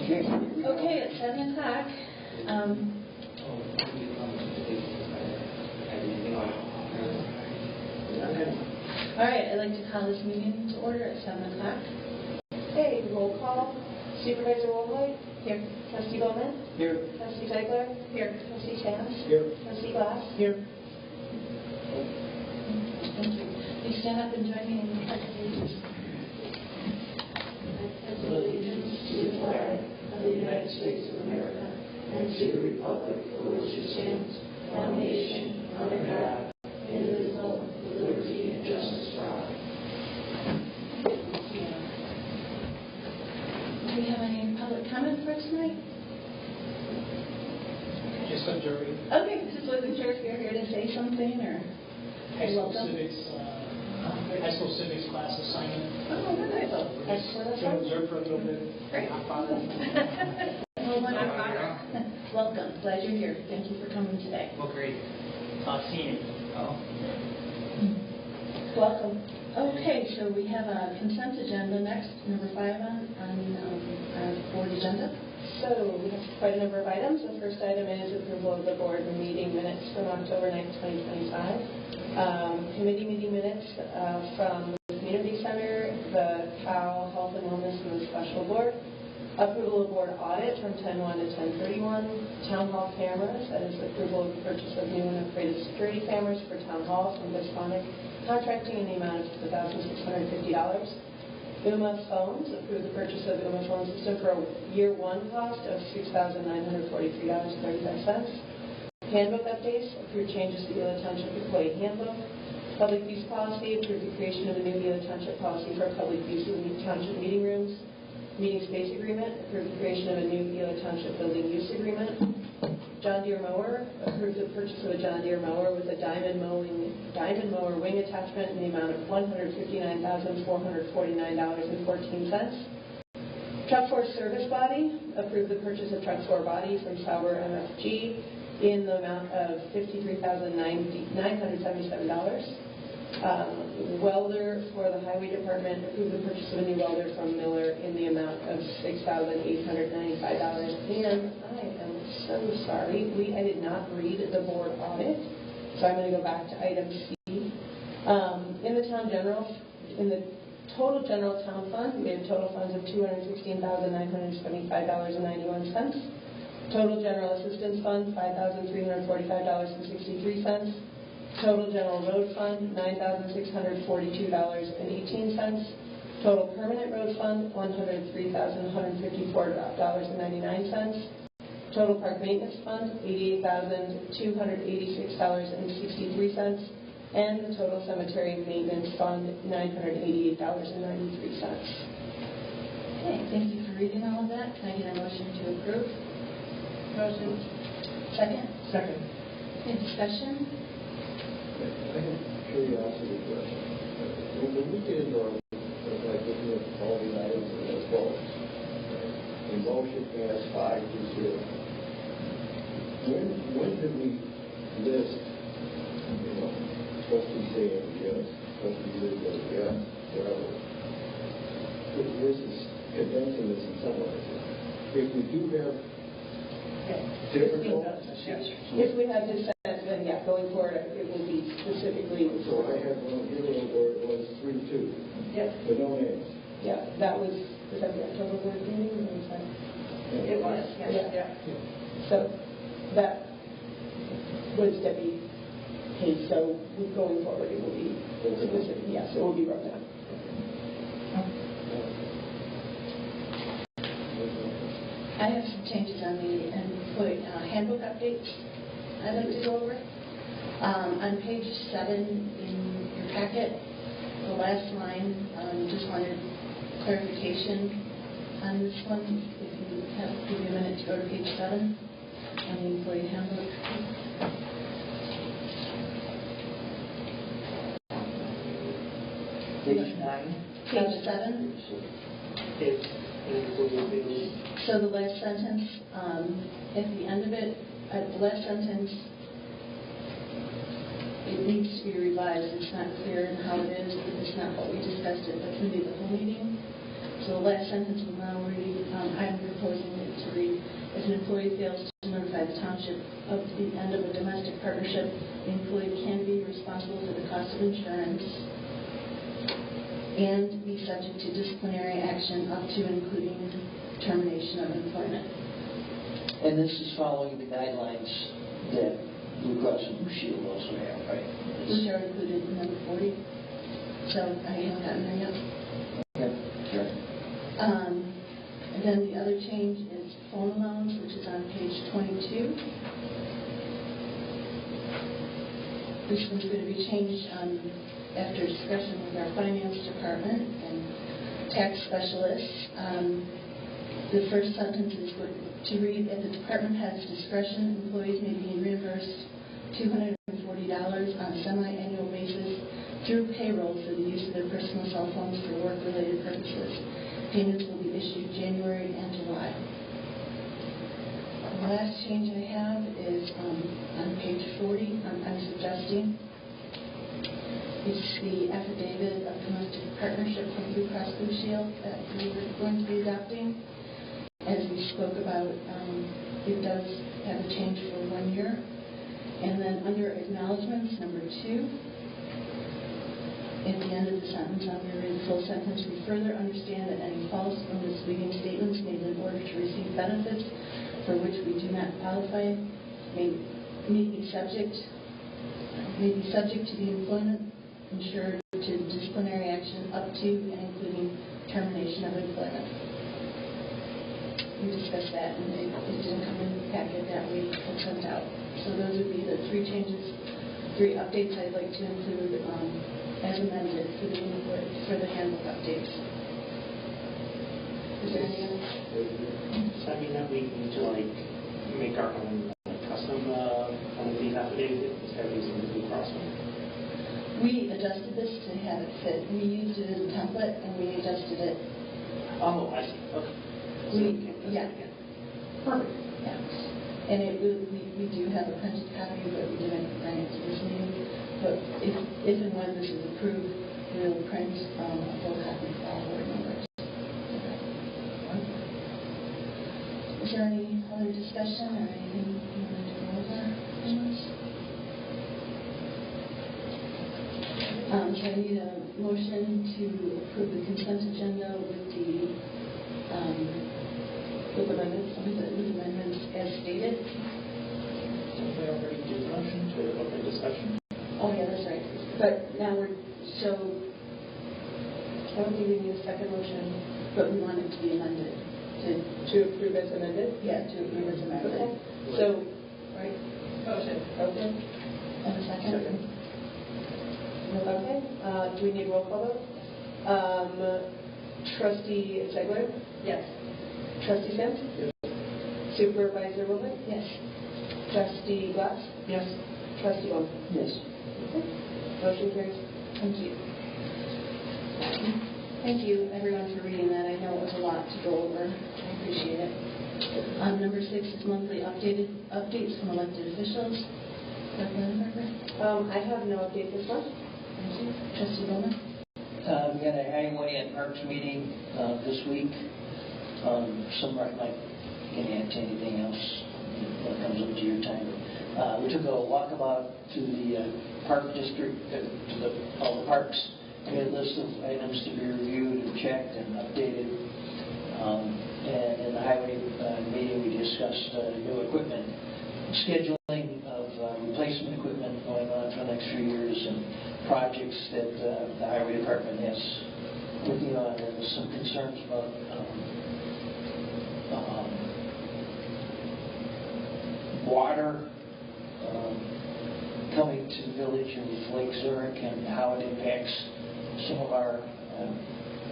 Okay, it's 7 o'clock. All right, I'd like to call this meeting to order at 7 o'clock. Okay, roll call. Supervisor Woolhoy? Here. Trustee Bowman? Here. Trustee Zeigler? Here. Trustee Chance? Here. Trustee Glass? Here. Thank you. Please stand up and join me in the pledge of allegiance. Allegiance to the flag of the United States of America and to the republic for which it stands, one nation, under God, indivisible, with liberty and justice for all. Do we have any public comment for us tonight? Just a jury. Okay, just wasn't sure if you're here to say something or High school welcome. civics class assignment. Oh, very good. Excellent. Been observed for a little bit. Great. Well, wonderful. Welcome. Glad you're here. Thank you for coming today. Well, great. Seeing it. Oh. Welcome. Okay, so we have a consent agenda next, number 5 on our board agenda. So we have quite a number of items. The first item is approval of the board meeting minutes from October 9th, 2025. Committee meeting minutes from the Community Center, the Cal Health and Wellness and the Special Board. Approval of board audit from 10/1 to 10/31. Town hall cameras, that is approval of the purchase of new and upgraded security cameras for town hall from Visconic Contracting in the amount of $2,650. UMA phones, approve the purchase of UMA phone system for a year 1 cost of $6,943.35. Handbook updates, approve changes to Gila Township Employee Handbook. Public use policy, approve the creation of a new Gila Township policy for public use of township meeting rooms. Meeting space agreement, approve the creation of a new Gila Township building use agreement. John Deere mower, approve the purchase of a John Deere mower with a diamond mower wing attachment in the amount of $159,449.14. Truck 4 service body, approve the purchase of Truck 4 body from Sauber MFG in the amount of $53,977. Welder for the Highway Department, approve the purchase of a new welder from Miller in the amount of $6,895. And I am so sorry, I did not read the board audit, so I'm going to go back to item C. In the total general town fund, we have total funds of $216,975.91. Total general assistance fund, $5,345.63. Total general road fund, $9,642.18. Total permanent road fund, $103,154.99. Total park maintenance fund, $88,286.63. And the total cemetery maintenance fund, $988.93. Okay, thank you for reading all of that. Can I get a motion to approve? Motion. Second? Second. Any discussion? I have a curiosity question. When we did like looking at all the items in the votes, the motion passed 5-0. When did we list, trustee Sam, yes, trustee Lidwell, yes, whatever, versus condensing this and summarizing? If we do have different votes, If we have dissent, then yeah, going forward, it will be specifically. so I had one here where it was 3-2. Yep. But no names. Yeah, was that the October board meeting? Or was that? It was, yeah. So that was Debbie Hayes. So going forward, it will be specific. Yes, it will be broken down. I have some changes on the employee handbook updates I'd like to go over. On page 7 in your packet, the last line, just wanted clarification on this one. If you have to give me a minute to go to page 7 on the employee handbook. Page 9. Page 7. So the last sentence, at the end of it, at the last sentence, it needs to be revised. It's not clear in how it is. It's not what we discussed at the committee of the whole meeting. So the last sentence will now read, item proposing it to read, if an employee fails to notify the township of the end of a domestic partnership, the employee can be responsible for the cost of insurance and be subject to disciplinary action up to and including termination of employment. And this is following the guidelines that Blue Cross and Blue Shield also have, right? Which are included in number 40. So I haven't gotten there yet. Yep, sure. And then the other change is phone allowance, which is on page 22. This one's going to be changed after discussion with our finance department and tax specialists. The first sentence is to read, at the department head's discretion, employees may be reimbursed $240 on a semi-annual basis through payroll for the use of their personal cell phones for work-related purposes. Payments will be issued January and July. The last change I have is on page 40. I'm suggesting it's the affidavit of domestic partnership from Blue Cross Blue Shield that we were going to be adopting. As we spoke about, it does have a change for 1 year. And then under acknowledgments, number 2, at the end of the sentence, I'm going to read the full sentence. We further understand that any false or misleading statements made in order to receive benefits for which we do not qualify may be subject to the employment insured to disciplinary action up to and including termination of employment. We discussed that, and it didn't come in the packet that we had sent out. So those would be the 3 changes, 3 updates I'd like to include as amended for the handbook updates. Is there any other? Does that mean that we need to make our own custom one of these affidavits instead of using the Blue Cross one? We adjusted this to have it fit. We used it as a template, and we adjusted it. Oh, I see. Okay. Yeah. Perfect. Yeah. And we do have a printed copy, but we didn't bring it to this meeting. But if and when this is approved, we'll print a full copy for all board members. Is there any other discussion or anything you want to go over? So I need a motion to approve the consent agenda with the amendments as stated. Didn't we already do the motion to open discussion? Oh, yeah, that's right. But now I don't think we need a second motion, but we want it to be amended. To approve as amended? Yeah, to approve as amended. Okay. So, Right? motion. Okay. And a second? Okay. Do we need roll call vote? Trustee Ziegler? Yes. Trustee Sims? Yes. Supervisor Wilbur? Yes. Trustee Glass? Yes. Trustee Bowman? Yes. Motion carries. Thank you. Thank you, everyone, for reading that. I know it was a lot to go over. I appreciate it. Number 6 is monthly updates from elected officials. Dr. Lindberger? I have no update this month. Thank you. Trustee Bowman? We had a Highway and Parks meeting this week. Somewhere I might get into anything else that comes up to your time. We took a walkabout to the park district, to all the parks. We had a list of items to be reviewed and checked and updated. And in the highway meeting, we discussed new equipment, scheduling of replacement equipment going on for the next few years, and projects that the highway department has working on. There was some concerns about water coming to the village of Lake Zurich and how it impacts some of our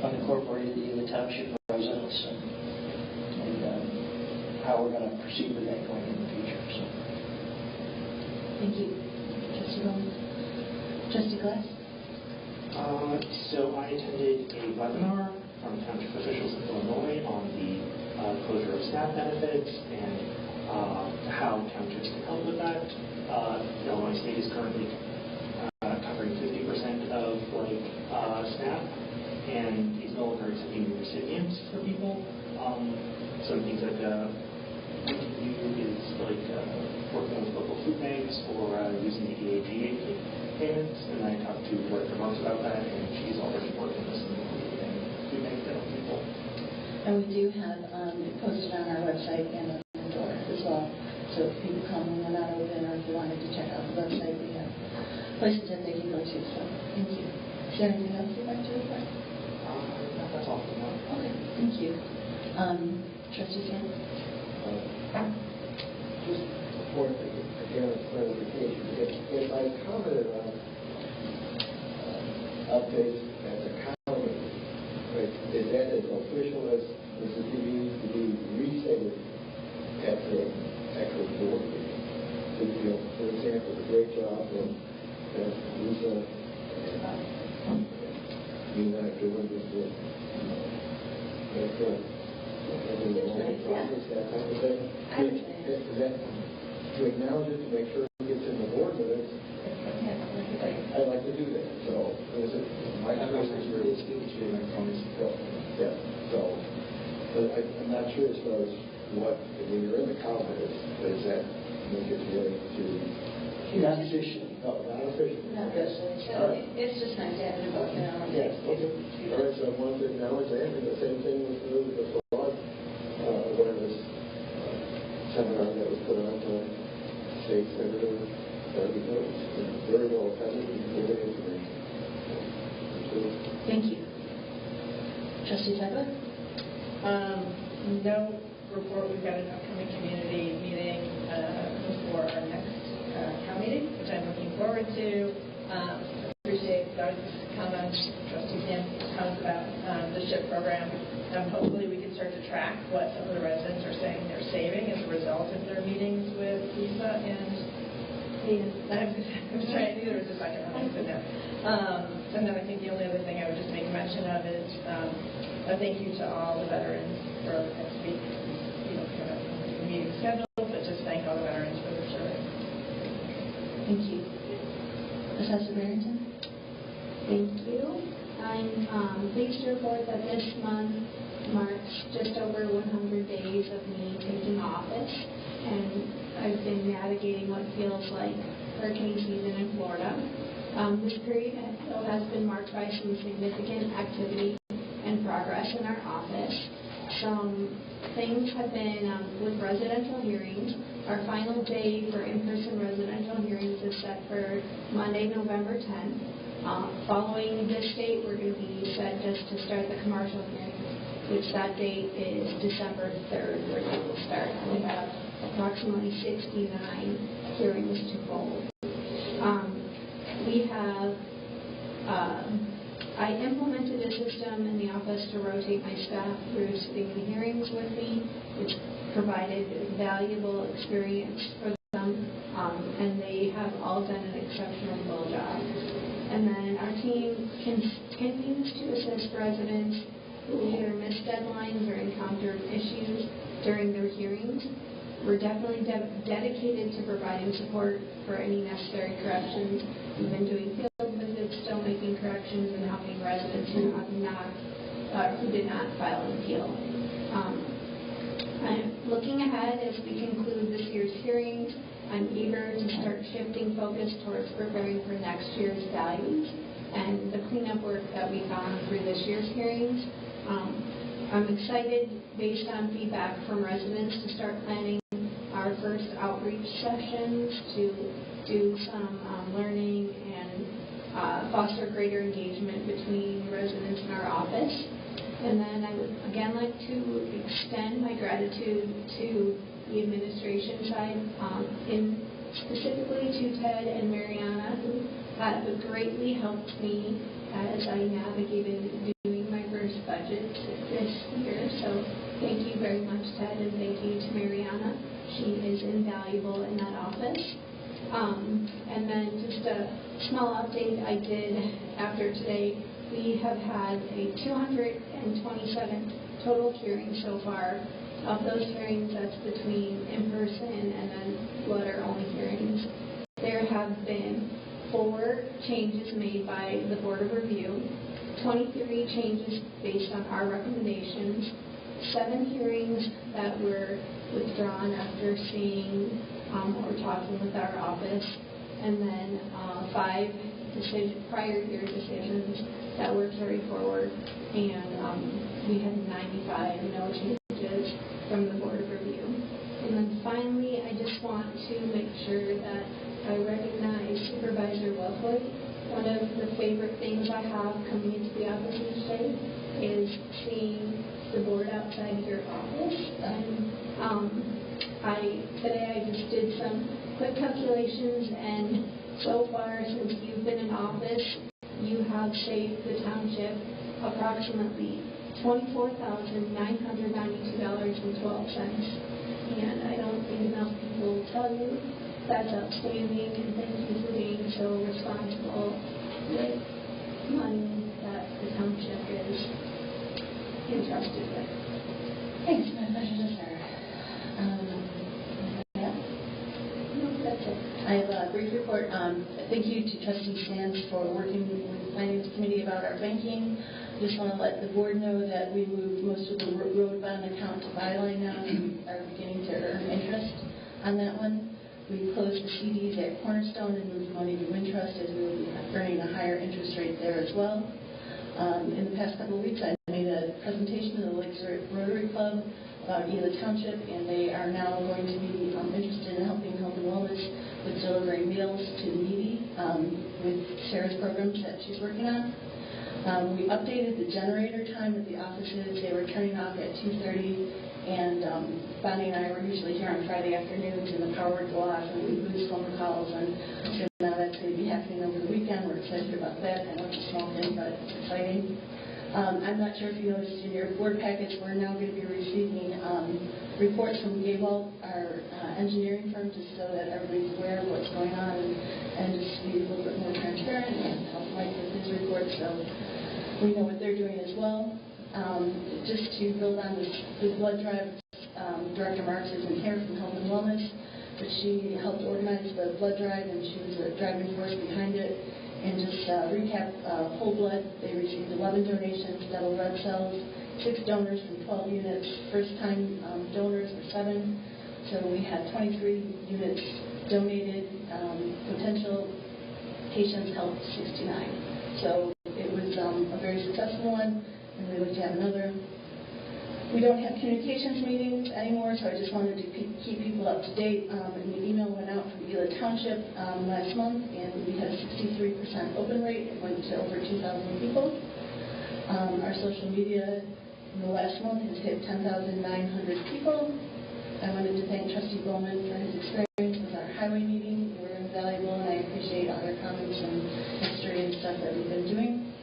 unincorporated Ely Township residents, and how we're going to proceed with that going in the future. So. Thank you. Trustee Bowman? Trustee Glass? So I attended a webinar from township officials in Illinois on the closure of SNAP benefits and how townships can help with that. Illinois State is currently covering 50% of SNAP, and these no longer accepting recipients for people. Some things that is like working with local food banks or using the EAG payments. And I talked to Director Marks about that, and she's already working with some local food bank people. And we do have it posted on our website and on the door as well. So if people come when we're not open, or if you wanted to check out the website, we have places that they can go to. So thank you. Is there anything else you'd like to report? That's all for now. Okay, thank you. Trustee Sam? Just a point, again, of clarification. If I commented on updates at the county, right, is that as official as it to be restated at the actual board meeting? So, for example, the great job that Lisa and you and I are doing with the process, that type of thing. Is that to acknowledge it, to make sure it gets in the board minutes? I'd like to do that. So, my question is really yeah. So, I'm not sure as far as what, when you're in the comment, is that make it really to... Not officially. No, not officially. Not officially. So it's just nice to have it about, Yes. Okay. All right, so I wanted to acknowledge that, and the same thing with the fraud awareness seminar that was put on by State Senator Darby Jones. Very well attended and very information. Thank you. Trustee Tugler? No report. We've got an upcoming community meeting before our next COW meeting, which I'm looking forward to. Appreciate Doug's comments, Trustee Sam's comments about the SHIP program. Hopefully we can start to track what some of the residents are saying they're saving as a result of their meetings with Lisa and I'm trying, either was the second one, I said no. And then I think the only other thing I would just make mention of is a thank you to all the veterans for next week. Kind of the meeting schedule, but just thank all the veterans for their service. Thank you. Assessor Barrington? Thank you. I'm pleased to report that this month marks just over 100 days of me taking office, and I've been navigating what feels like hurricane season in Florida. This period has been marked by some significant activity and progress in our office. Some things have been with residential hearings. Our final day for in-person residential hearings is set for Monday, November 10th. Following this date, we're going to be set just to start the commercial hearings, which that date is December 3rd, where they will start. We have approximately 69 hearings to hold. I implemented a system in the office to rotate my staff through sitting the hearings with me, which provided valuable experience for them, and they have all done an exceptional job. And then our team continues to assist residents who either missed deadlines or encountered issues during their hearings. We're definitely dedicated to providing support for any necessary corrections. We've been doing field visits, still making corrections, and helping residents who did not file an appeal. I'm looking ahead as we conclude this year's hearings. I'm eager to start shifting focus towards preparing for next year's values and the cleanup work that we've gone through this year's hearings. I'm excited, based on feedback from residents, to start planning our first outreach sessions to do some learning and foster greater engagement between residents in our office. And then I would again like to extend my gratitude to the administration side, specifically to Ted and Mariana, who have greatly helped me as I navigated doing my first budget this year. So thank you very much, Ted, and thank you to Mariana. She is invaluable in that office. And then just a small update I did after today. We have had a 227 total hearings so far. Of those hearings, that's between in-person and then letter-only hearings. There have been 4 changes made by the Board of Review, 23 changes based on our recommendations, 7 hearings that were withdrawn after seeing or talking with our office, and then 5 prior year decisions that were carried forward, and we had 95 no changes from the Board of Review. And then finally, I just want to make sure that I recognize Supervisor Lovewood. One of the favorite things I have coming into the office each day is seeing the board outside your office. And today I just did some quick calculations, and so far since you've been in office, you have saved the township approximately $24,992.12. And I don't think enough people will tell you that's outstanding, and thank you for being so responsible with money that the township is entrusted with. Thanks, my pleasure to serve. No, that's it. I have a brief report. Thank you to Trustee Sands for working with the Finance Committee about our banking. Just want to let the board know that we moved most of the road bond account to Byline now, and we are beginning to earn interest on that one. We closed the CDs at Cornerstone and moved money to Wintrust, as we will be earning a higher interest rate there as well. In the past couple of weeks, I made a presentation to the Lakes Rotary Club about Gila Township, and they are now going to be interested in helping Health and Wellness with delivering meals to the needy with Sarah's programs that she's working on. We updated the generator time at the offices. They were turning off at 2:30, and Bonnie and I were usually here on Friday afternoons, and the power would go off, and we'd lose phone calls, and so now that's going to be happening over the weekend. We're excited about that. I know it's a small thing, but it's exciting. I'm not sure if you noticed in your board package, we're now going to be receiving reports from Gable, our engineering firm, just so that everybody's aware of what's going on, and just be a little bit more transparent and help Mike with his report, so we know what they're doing as well. Just to build on this, the blood drive, Director Marks isn't here from Health and Wellness, but she helped organize the blood drive, and she was the driving force behind it. And just recap, whole blood, they received 11 donations, double red cells, 6 donors from 12 units, first-time donors were 7, so we had 23 units donated, potential patients helped 69. So it was a very successful one, and we look to have another. We don't have communications meetings anymore, so I just wanted to keep people up to date. An email went out from Gila Township last month, and we had a 63% open rate. It went to over 2,000 people. Our social media in the last month has hit 10,900 people. I wanted to thank Trustee Bowman for his experience with our highway meeting. They were invaluable, and I appreciate all their comments and history and stuff that we've been doing.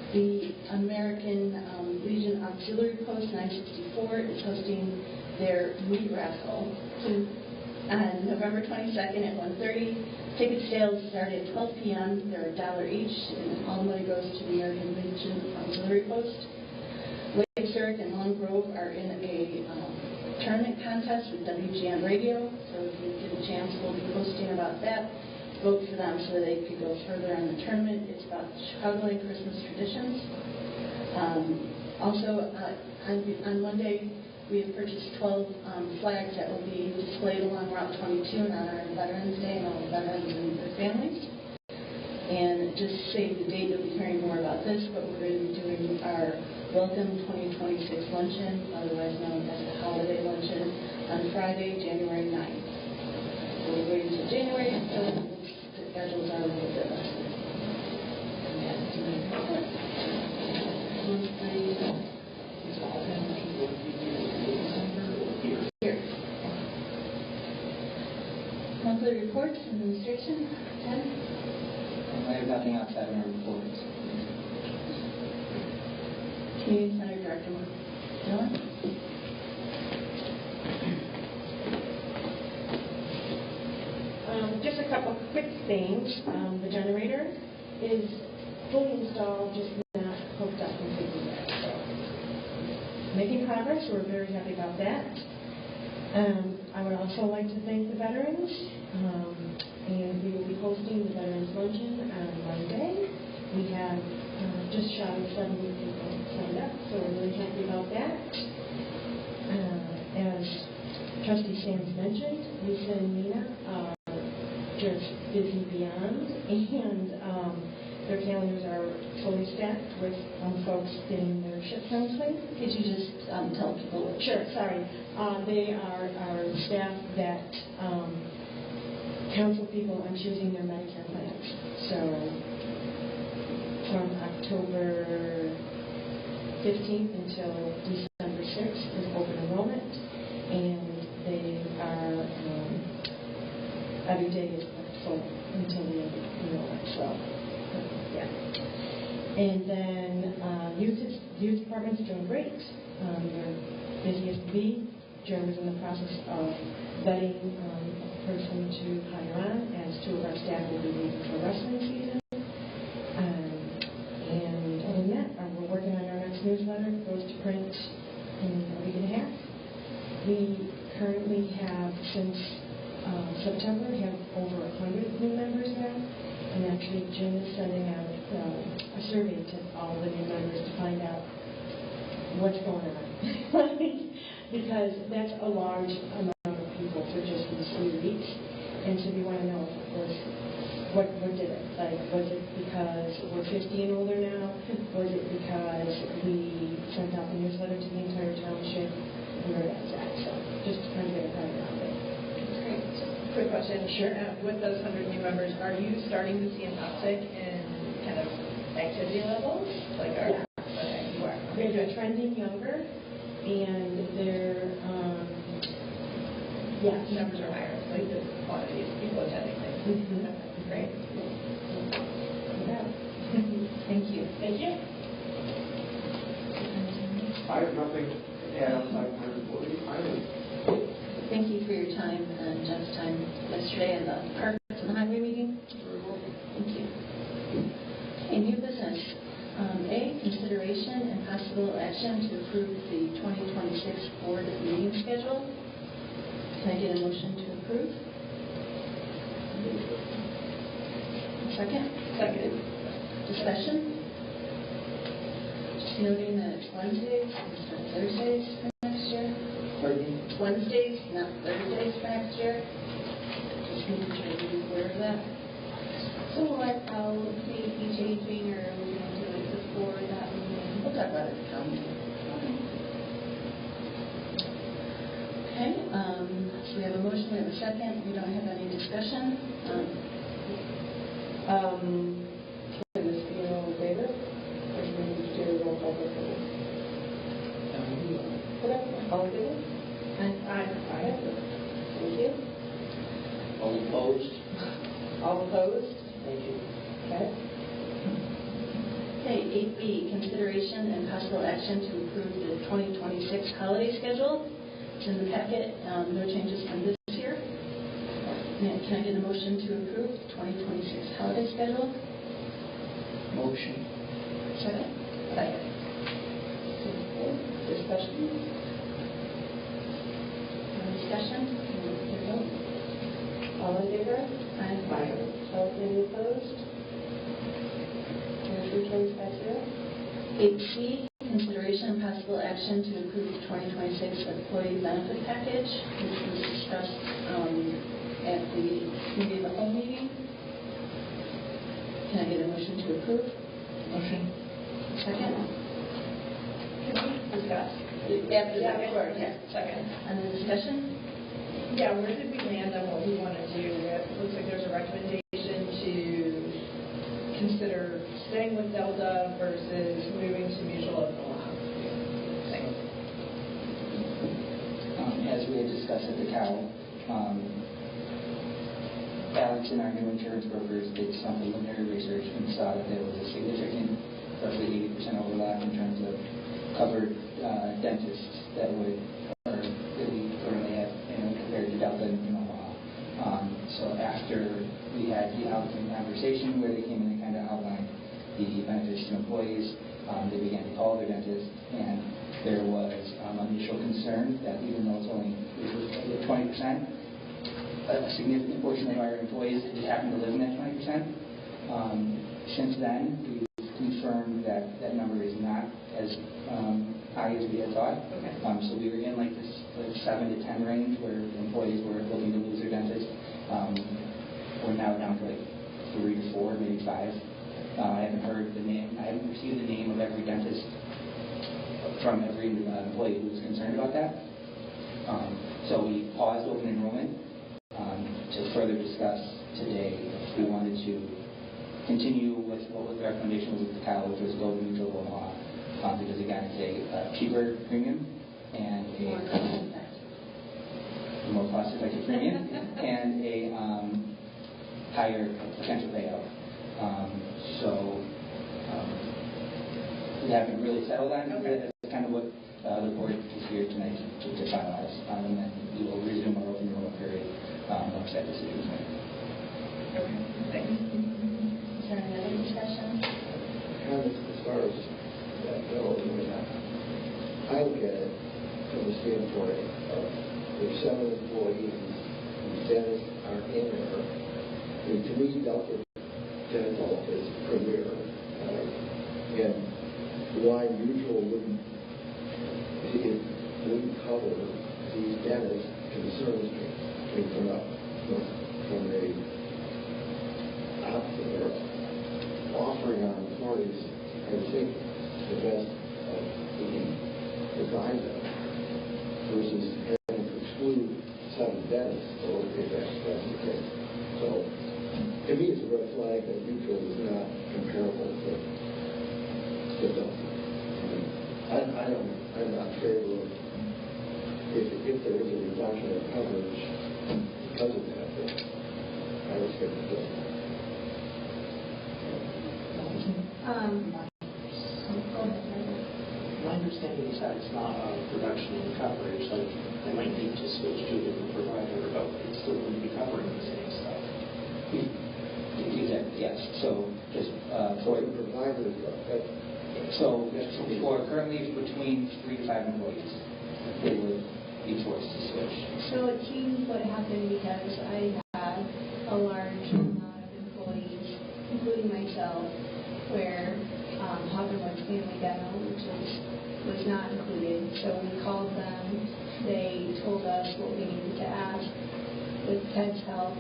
The American Legion Auxiliary Post 964 is hosting their meat raffle on November 22nd at 1:30. Ticket sales start at 12 p.m. They're $1 each, and all the money goes to the American Legion Auxiliary Post. Lake Zurich and Long Grove are in a tournament contest with WGN Radio, so if you get a chance, we'll be posting about that. Vote for them so that they could go further on the tournament. It's about Chicagoland Christmas traditions. Also, on Monday, we have purchased 12 flags that will be displayed along Route 22 and on our Veterans Day and all the veterans and their families. And just save the date, you'll be hearing more about this, but we're going to be doing our Welcome 2026 luncheon, otherwise known as the Holiday Luncheon, on Friday, January 9th. So we're waiting until January, so the schedules are a little bit less. Here. Monthly reports, administration, Ted? I have nothing outside of my reports. Community Center Director, Dylan? Just a couple quick things. The generator is fully installed, just not hooked up completely yet. So, making progress. We're very happy about that. I would also like to thank the veterans, and we will be hosting the Veterans Luncheon on Monday. We have just shy of 70 people signed up, so we're really happy about that. As Trustee Sands mentioned, Lisa and Nina are just busy beyond, and their calendars are fully stacked with folks getting their ship counseling. Could you just tell people what? Sure, sorry. They are our staff that counsel people on choosing their Medicare plans. So from October 15th until December 6th is open enrollment, and they are, every day is full until the end of enrollment. So, yeah. And then youth department's doing great. They're busy as can be. Jeremy's in the process of vetting a person to hire on, as 2 of our staff will be leaving for wrestling season. And other than that, we're working on our next newsletter. It goes to print in a week and a half. We currently have, since September, have over 100 new members now. And actually, Jim is sending out a survey to all the new members to find out what's going on. Because that's a large amount of people for just these 3 weeks. And so we want to know if it was, what did it? Like, was it because we're 50 and older now? Was it because we sent out the newsletter to the entire township? And where that's at. So just to kind of get a background on it. Great. Quick question. Sure. With those 100 new members, are you starting to see an uptick in kind of activity levels? Like, Yeah. Okay, you are. They're trending younger, and they're, yeah. Numbers are higher, like the quantity of people attending things. Mhm. Okay, great. Yeah. Thank you. Thank you. I have nothing to add outside my reporting. Thank you for your time and Jeff's time yesterday in the Parks and Highway meeting. Thank you. Okay, new business. A, consideration and possible action to approve the 2026 board meeting schedule. Can I get a motion to approve? Second? Second. Discussion? Just noting that it's Wednesdays instead of Thursdays for next year. Pardon me? It's Wednesdays, not Thursdays for next year. Just making sure you're aware of that. So will our policy be changing, or are we going to do it before that meeting? We'll talk about it at the county. Okay, so we have a motion, we have a second. We don't have any discussion. Can this be all in favor? Or do we need to do a roll call vote? Okay, all in favor? Aye. Thank you. All opposed? All opposed? Thank you. Okay. Okay, 8B, consideration and possible action to approve the 2026 holiday schedule. It's in the packet. No changes from this year. Can I get a motion to approve the 2026 holiday schedule? Motion. Second? Second. Okay. Discussion? Any discussion? Your vote? All in favor? Aye. All any opposed? Motion carries 5-0. 8C, consideration and possible action to approve the 2026 employee benefit package. This was discussed at the committee of the whole meeting. Can I get a motion to approve? Motion. Second? Can we discuss? After that, of course, yeah. Second. And the discussion? Yeah, where did we land on what we want to do? It looks like there's a recommendation to consider staying with Delta versus moving to mutual at the lab. Thanks. As we had discussed at the COW, Alex and our new insurance brokers did some preliminary research and saw that there was a significant, roughly 80% overlap in terms of covered dentists that we currently have, compared to Delta and Omaha. So after we had the outcome conversation where they came in and kind of outlined the benefits to employees, they began to call their dentist, and there was initial concern that even though it's only 20%, a significant portion of our employees happen to live in that 20%. Since then, we've confirmed that that number is not as high as we had thought. Okay. So we were in like this 7 to 10 range where employees were looking to lose their dentist. We're now down to like 3 to 4, maybe 5. I haven't heard the name. I haven't received the name of every dentist from every employee who was concerned about that. So we paused open enrollment to further discuss today if we wanted to continue with what the recommendation was with the CAL, which was go to Mutual of Omaha, because again, it's a cheaper premium and a more cost-effective premium and a higher potential payout. We haven't really settled on it. That's kind of what the board is here tonight to finalize, and then we will resume our open enrollment period once that decision is made. Okay, thanks. Is there any other discussion? Kind of as far as that goes, I look at it from the standpoint of there's 7 employees whose dentists are in there. And to me, Delta Dental is premier. And why Mutual wouldn't cover these dentist concerns came from the they're offering our employees, I think, the best we can provide them versus having to exclude 7 dentists or if that's the case. So, to me, it's a red flag that Mutual is not comparable to Delta. I'm not in favor of if there is a reduction of coverage because of that, then I would say that. My understanding is that it's not a reduction in coverage. Like they might need to switch to a different provider, but it's still going to be covering the same stuff. Exactly. Yes. So just For the provider, so for currently between 3 to 5 employees, they would be forced to switch. So it seems what happened because I had a large amount of employees, including myself, where Hoppenwood's Family Dental, which was not included. So we called them. They told us what we needed to ask. With Ted's help,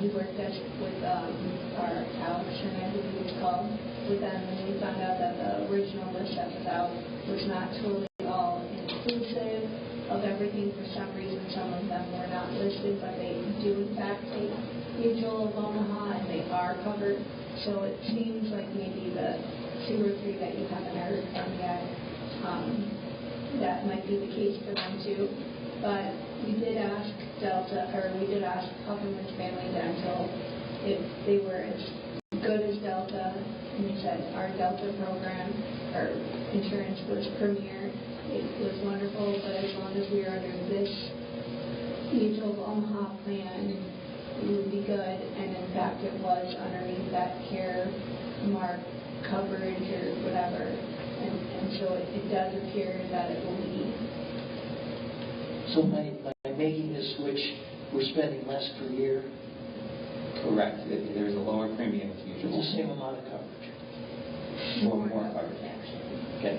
he worked with our Alex Hernandez, he was called, with them, and we found out that the original list that was out was not totally all inclusive of everything. For some reason, some of them were not listed, but they do in fact take Mutual of Omaha, and they are covered. So it seems like maybe the 2 or 3 that you haven't heard from yet, that might be the case for them too. But we did ask Hoppenwood's Family Dental if they were as good as Delta, and they said our Delta program, our insurance was premier. It was wonderful, but as long as we are under this Mutual of Omaha plan, we would be good. And in fact, it was underneath that care mark coverage or whatever. And so it does appear that it will be. So by making this switch, we're spending less per year. Correct. There's a lower premium with For Mutual. the same amount of coverage. More coverage. Okay.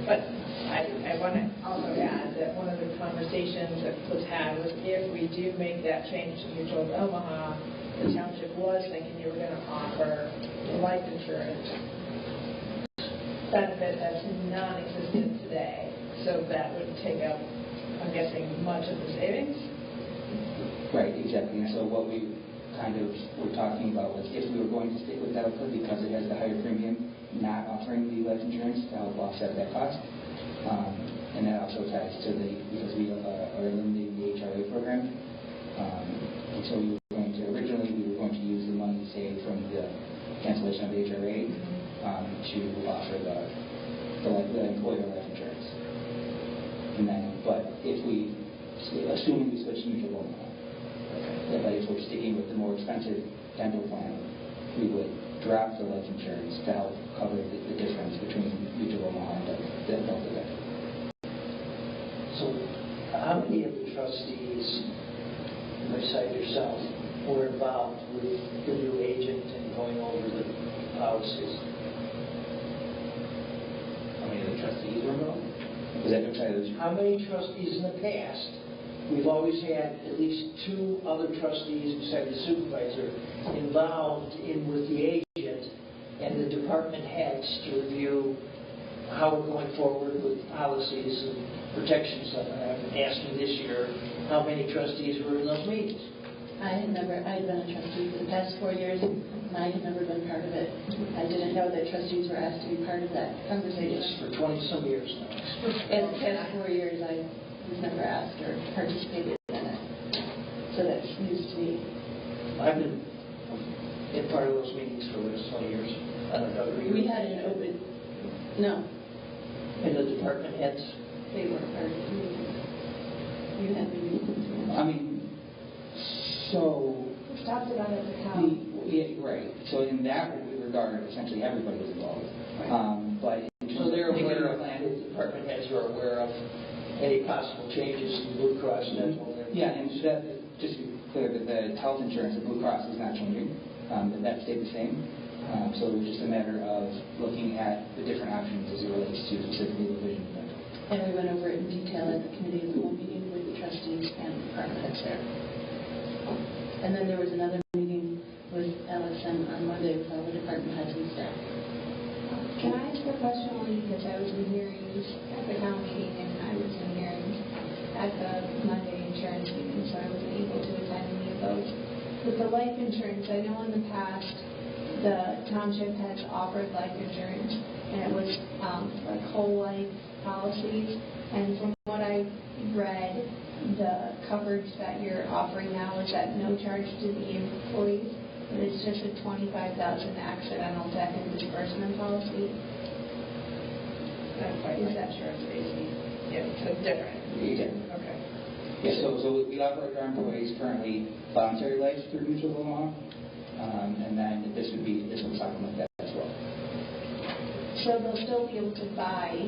But I want to also add that one of the conversations that was had was if we do make that change to Mutual of Omaha, the township was thinking you were going to offer life insurance benefit that's non-existent today. So that would take up, I'm guessing, much of the savings? Right, exactly. And so what we kind of were talking about was if we were going to stick with Delta because it has the higher premium, not offering the life insurance to help offset that cost. And that also ties to because we are eliminating the HRA program. And so we were going to use the money saved from the cancellation of the HRA to offer the employer life insurance. And then, but assuming we switch to Mutual of Omaha, but if we're sticking with the more expensive dental plan, we would drop the life insurance to help cover the difference between Mutual of Omaha and Delta Dental. So how many of the trustees, besides yourself, were involved with the new agent and going over the policies? How many of the trustees trustees were involved? Was that outside of the... How many trustees in the past? We've always had at least 2 other trustees besides the supervisor involved in with the agent and the department heads to review how we're going forward with policies and protections. I've asked you this year how many trustees were in those meetings. I had been a trustee for the past 4 years, and I had never been part of it. I didn't know that trustees were asked to be part of that conversation. Yes, for 20-some years now. In the past 4 years, I was never asked or participated in it. So that's news to me. I've been in part of those meetings for the last 20 years. I don't know. We had an open, no, And the department heads. they weren't part of the meetings. You had the meetings. I mean, so... We've talked about it at the town. Yeah, right. So in that regard, essentially everybody was involved. But in terms So they're of thinking aware of of, the plan, the department heads are aware of any possible changes in Blue Cross dental. yeah, and so that, just to be clear, that the health insurance of Blue Cross is not changing. That stayed the same. So it was just a matter of looking at the different options as it relates to specifically the vision of dental. And we went over it in detail at the committee of the whole meeting with the trustees and department heads there. And then there was another meeting with LSM on Monday with all the department heads and staff. Can I ask a question only because I was in hearings at the town meeting and I was in hearings at the Monday insurance meeting, so I wasn't able to attend any of those. With the life insurance, I know in the past the township has offered life insurance and it was like whole life policies, and from what I read, the coverage that you're offering now is at no charge to the employees. It's just a $25,000 accidental death and disbursement policy. Not quite. Is that sure, Stacy? Yeah, so different. Okay. Yeah, so we offer our employees currently voluntary life through Mutual of Omaha, and then this would supplement that as well. So they'll still be able to buy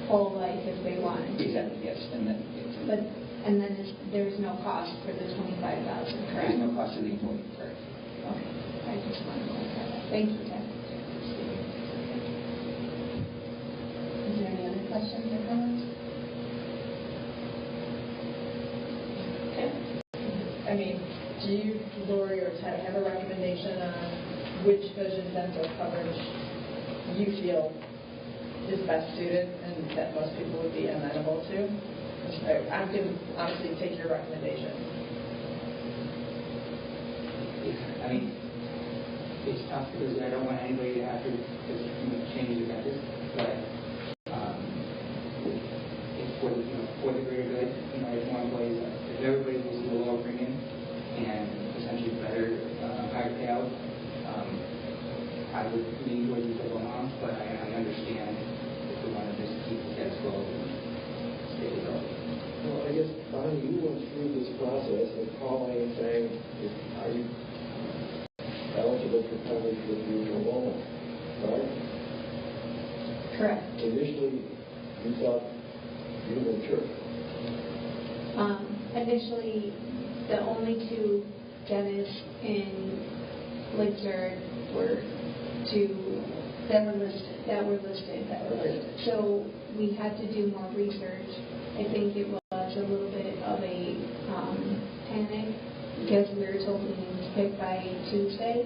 whole life if they want. Exactly, yes. And then there's no cost for the $25,000, correct? There's no cost to the employee, correct. Okay. I just wanted to clarify that. Thank you, Ted. Is there any other questions or comments? Okay. I mean, do you, Lori or Ted, have a recommendation on which vision dental coverage you feel is best suited and that most people would be amenable to? I'm going to honestly take your recommendation. I mean, it's tough because I don't want anybody to have to change their dentist, but it's for the greater good. If one plays, if everybody goes to a lower premium and essentially better higher payout, I would lean towards the Omaha, but I understand if we want to just keep the status quo and stay with it. Well, I guess, Bonnie, you went through this process of calling and saying, are you eligible for coverage with Mutual of Omaha, right? Correct. Initially, you thought you weren't sure. Initially, the only 2 dentists in Lake were that were listed. So we had to do more research. I think it was a little bit of a panic because we were told we needed to pick by Tuesday,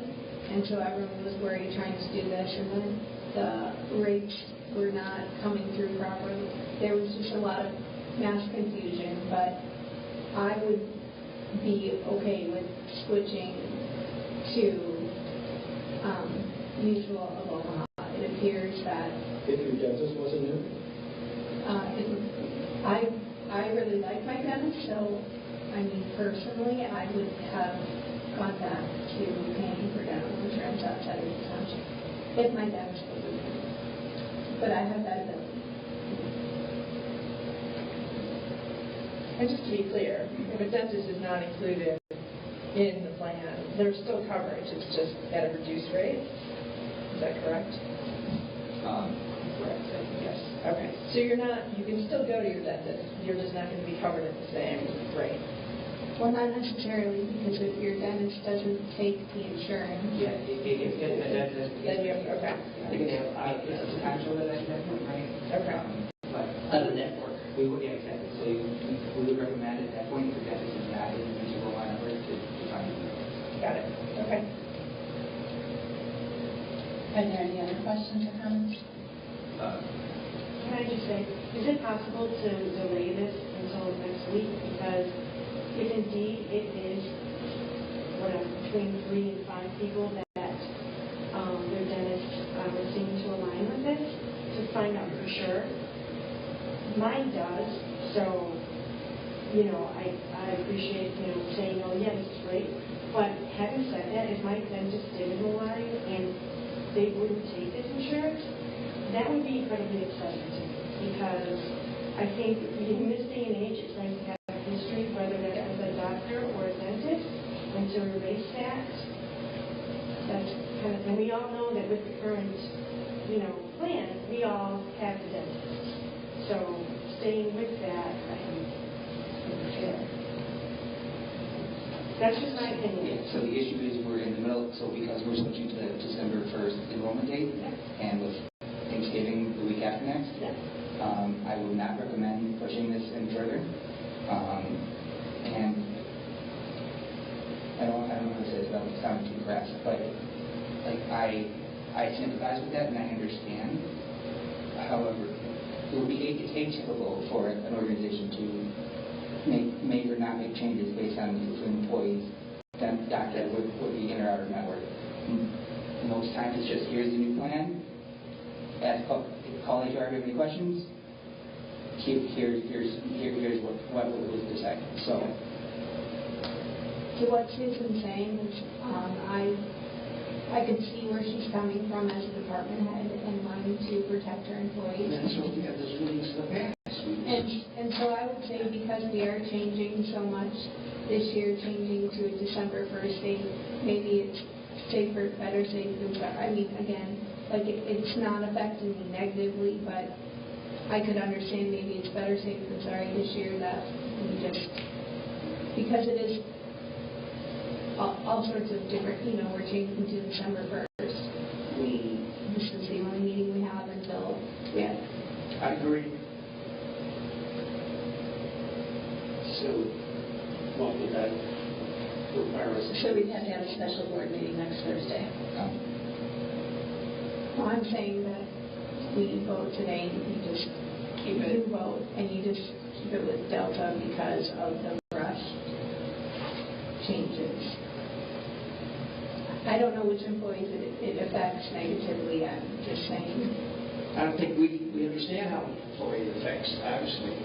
and so everyone was worried trying to do this, and then the rates were not coming through properly. There was just a lot of mass confusion, but I would be okay with switching to Mutual of Omaha. It appears that If your dentist wasn't new? I really like my dentist, so I mean personally I would have gone back to paying for dental insurance outside of the township if my dentist wasn't new. But I have that ability. And just to be clear, if a dentist is not included in the plan, there's still coverage. It's just at a reduced rate. Is that correct? Correct, yes. Okay. So you can still go to your dentist. You're just not going to be covered at the same rate. Well, not necessarily, because if your dentist doesn't take the insurance. Yeah, Then you have, okay. I think it's potential that I can, right? Okay. Out of network. We would, yeah, exactly. So we would recommend at that point for dentists is not in the Roll line number to find it. Got it. Okay. Are there any other questions or comments? Can I just say, is it possible to delay this until next week? Because if indeed it is between 3 and 5 people that their dentists seem to align with this, to find out for sure. Mine does, so, I appreciate, saying, oh, yeah, this is great. But having said that, if my dentist didn't align and they wouldn't take this insurance, that would be incredibly upsetting to me, because I think in this day and age, it's nice to have a history, whether that's as a doctor or a dentist, and to erase that, that's kind of, and we all know that with the current, plan, we all have the dentist. So staying with that, I think, that's just my opinion. Yeah, so the issue is we're in the middle, so because we're switching to the December 1st enrollment date, and with Thanksgiving the week after next, I would not recommend pushing this any further. And I don't know how to say this without sounding too crass, but I sympathize with that and I understand. However, it's atypical for an organization to make or not make changes based on if an employee's doctor would be in or out of network. Most times it's just, here's the new plan. Call HR if you have any questions. Here's what was decided. So what Susan's saying is, I could see where she's coming from as a department head and wanting to protect her employees. That's what we have this meetings in the past. And so I would say, because we are changing so much this year, changing to a December 1st date, maybe it's better safe than sorry. I mean, again, it's not affecting me negatively, but I could understand maybe it's better safe than sorry this year that we just, because it is all sorts of different, we're changing to December 1st. This is the only meeting we have until we have. I agree. So, what would that require us? So we'd have to have a special board meeting next Thursday. Well, I'm saying that we vote today and you just keep it. You vote and you just keep it with Delta because of the rush changes. I don't know which employees it affects negatively. I'm just saying. I don't think we understand how employee it affects, obviously.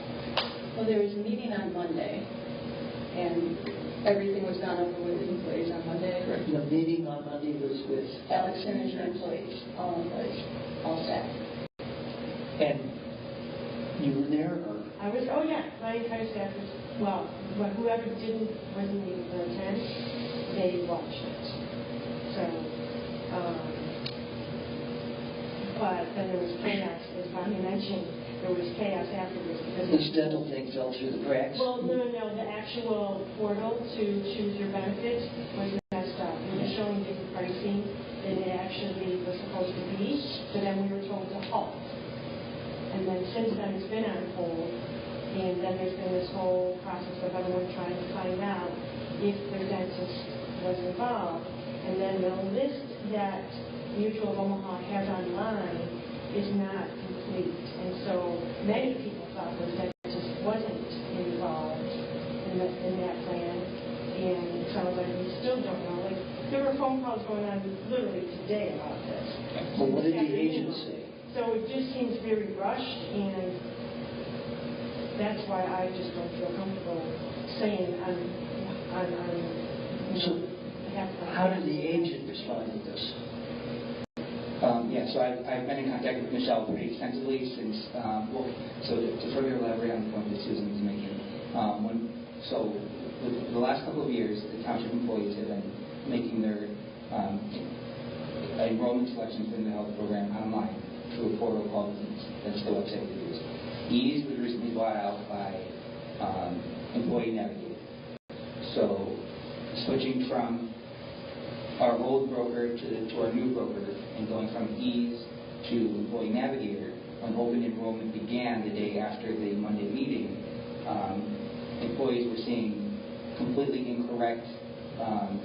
Well, there was a meeting on Monday, and everything was gone over with the employees on Monday. The meeting on Monday was with Alex and her employees, all staff. And you were there, or? I was, oh yeah, my entire staff was, whoever wasn't able to attend, they watched it. So, but then there was chaos, as Bonnie mentioned, there was chaos afterwards. This dental thing fell through the cracks? Well, no, the actual portal to choose your benefits was messed up. It was showing different pricing than it actually was supposed to be, so then we were told to halt. And then since then, it's been on hold, and then there's been this whole process of everyone trying to find out if their dentist was involved. And then the list that Mutual of Omaha has online is not complete. And so many people thought the dentist wasn't involved in that plan. And it sounds like we still don't know. There were phone calls going on literally today about this. Well, what did the agent say? So it just seems very rushed, and that's why I just don't feel comfortable saying How did the agent respond to this? So I've been in contact with Michelle pretty extensively since, so to further elaborate on the point that Susan was making, the last couple of years, the township employees have been making their enrollment selections in the health program online through a portal called EASE. That's the website we use. EASE was recently bought out by Employee Navigator. So switching from our old broker to our new broker and going from EASE to Employee Navigator when open enrollment began the day after the Monday meeting, employees were seeing completely incorrect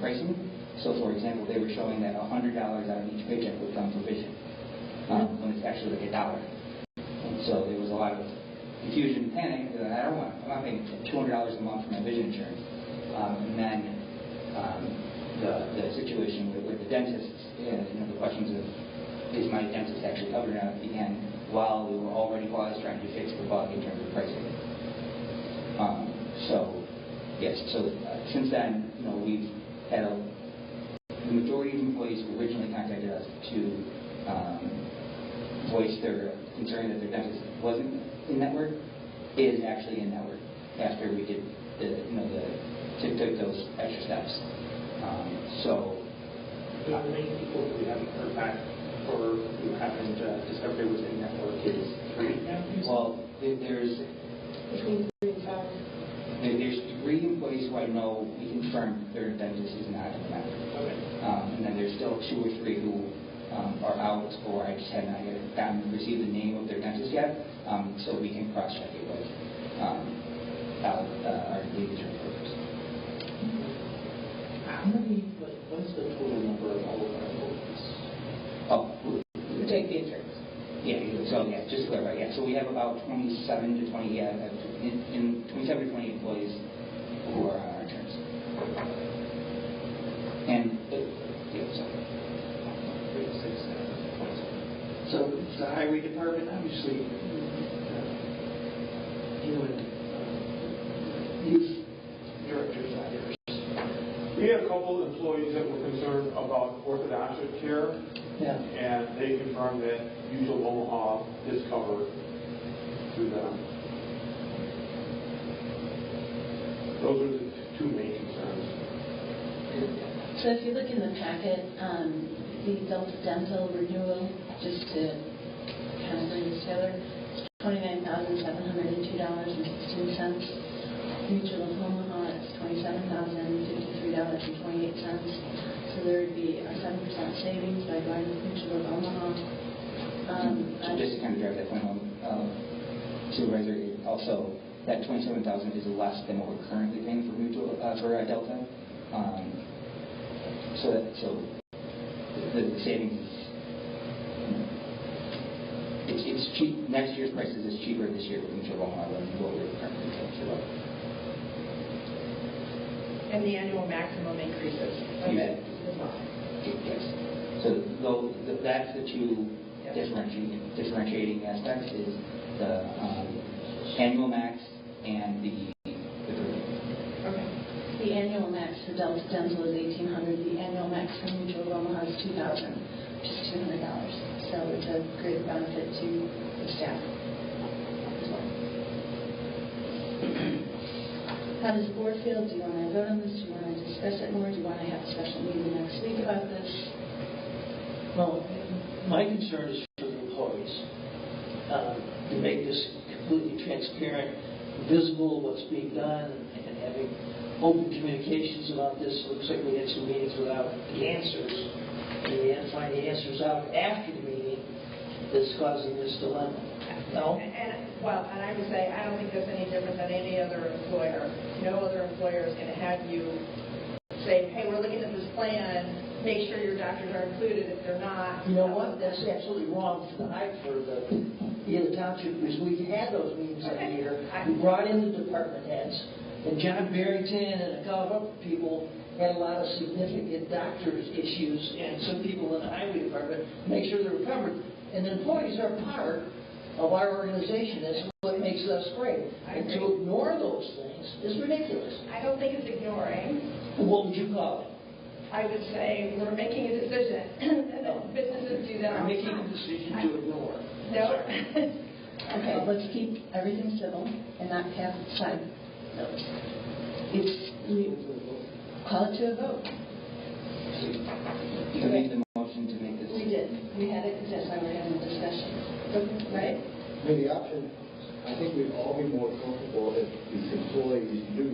pricing. So, for example, they were showing that $100 out of each paycheck would come from vision, when it's actually like $1. And so there was a lot of confusion and panic. I'm not paying $200 a month for my vision insurance. And then the situation with the dentists, the questions of, is my dentist actually covered or not, began while we were already trying to fix the bug in terms of pricing. Since then, we've had the majority of employees who originally contacted us to voice their concern that their dentist wasn't in network is actually in network after we did took those extra steps. How many people we haven't heard back or who haven't discovered it was in network is 3 now? Well, there's Between 3 and 5. there's 3 employees who I know we confirmed their dentist is not in the network. Okay. And then there's still 2 or 3 who are out, or I just have not yet received the name of their dentist yet, so we can cross-check it with our legal workers. How many, what's the total number of all of our employees? Who take the insurance? Just to clarify, so we have about 27 to 20 employees who are on our terms. And, So the highway department, obviously, you and youth directors, not yours. We had a couple of employees that were concerned about orthodontic care, and they confirmed that Mutual Omaha is covered through them. Those are the 2 main concerns. So if you look in the packet, the Delta Dental renewal, just to kind of bring this together, it's $29,702.16. Mutual of Omaha, it's $27,053.28. So there would be a 7% savings by going with Mutual of Omaha. Just to kind of drive that point home, Supervisor, also that $27,000 is less than what we're currently paying for Delta. So the savings it's cheap. Next year's prices is cheaper this year with Mutual of Omaha than what we're currently paying for. And the annual maximum increases a bit as well. Yes. So that's the 2 differentiating aspects is the annual max and the group. Okay. The annual max for Delta Dental is $1,800. The annual max for Mutual of Omaha is $2,000, which is $200. So it's a great benefit to the staff as well. How does the board feel? Do you want to vote on this? Do you want to discuss it more? Do you want to have a special meeting next week about this? Well, my concern is for the employees. To make this completely transparent, visible, what's being done, and having open communications about this. It looks like we had some meetings without the answers, and we had to find the answers out after the meeting that's causing this dilemma. No? And I would say I don't think that's any different than any other employer. No other employer is going to have you say, hey, we're looking at this plan, make sure your doctors are included. If they're not... You know what? That's absolutely wrong for the township, because we've had those meetings every year. We brought in the department heads, and John Barrington and a couple of other people had a lot of significant doctors' issues, and some people in the highway department make sure they're covered. And the employees are part of our organization. That's what makes us great. And to ignore those things is ridiculous. I don't think it's ignoring. What would you call it? I would say we're making a decision, and then businesses do that all We're the making a time. decision to ignore. No. Okay, let's keep everything civil and not have side notes. Call it to a vote. You can make the motion to make this. We did. We had it, that's why we're having a discussion. Right? I mean, the option, I think we'd all be more comfortable if these employees knew,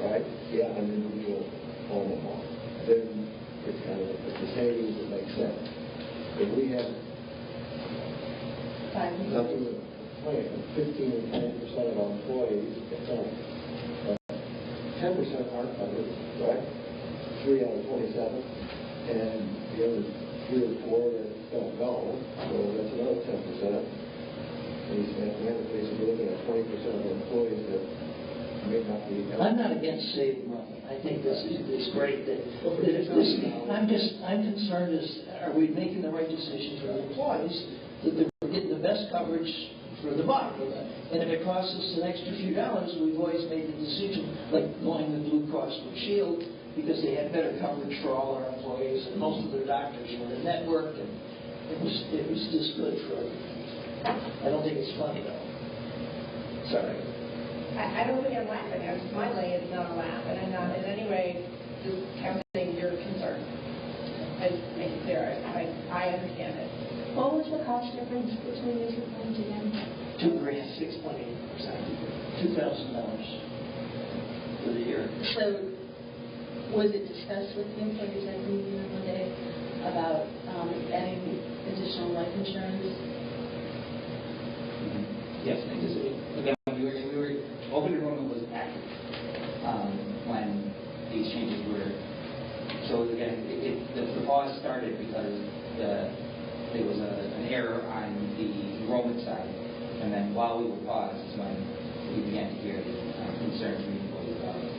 right? Yeah, I'm in Mutual Omaha. Then it's kind of, it's the savings that makes sense. If we have 5 Now, years. through the plan, 15 and 20% of our employees, 10% aren't covered, right? 3 out of 27, and the other 3 or 4 that don't know, so that's another 10%. And we have a case of looking at 20% of our employees that may not be eligible. I'm not against saving money. I think this is great. I'm concerned is, are we making the right decision for the employees, that they're getting the best coverage for the buck? And if it costs us an extra few dollars, we've always made the decision, like going with Blue Cross Blue Shield, because they had better coverage for all our employees, and most of their doctors were in network, and it was just good for everything. I don't think it's funny, though. Sorry. I don't think I'm laughing. I'm smiling. It's not a laugh, and I'm not in any way discounting your concern. I just make it clear. I understand it. What was the cost difference between the 2 plans again? $2,000, 6.8%. $2,000 for the year. So, was it discussed with the employees at the meeting one day about adding additional life insurance? Yes, and just, again, we were open enrollment was active when these changes were. So again, the pause started because there was an error on the enrollment side, and then while we were paused is when we began to hear the concerns from employees about it.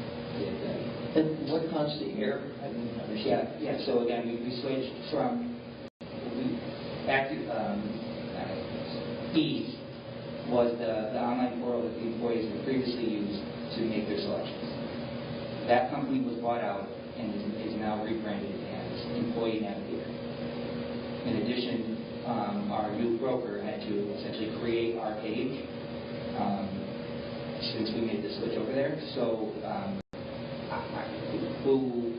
And what caused the error? I didn't understand. Yeah. So again, we switched from active ease was the online portal that the employees had previously used to make their selections. That company was bought out and is now rebranded as Employee Navigator. In addition, our new broker had to essentially create our page since we made the switch over there. So who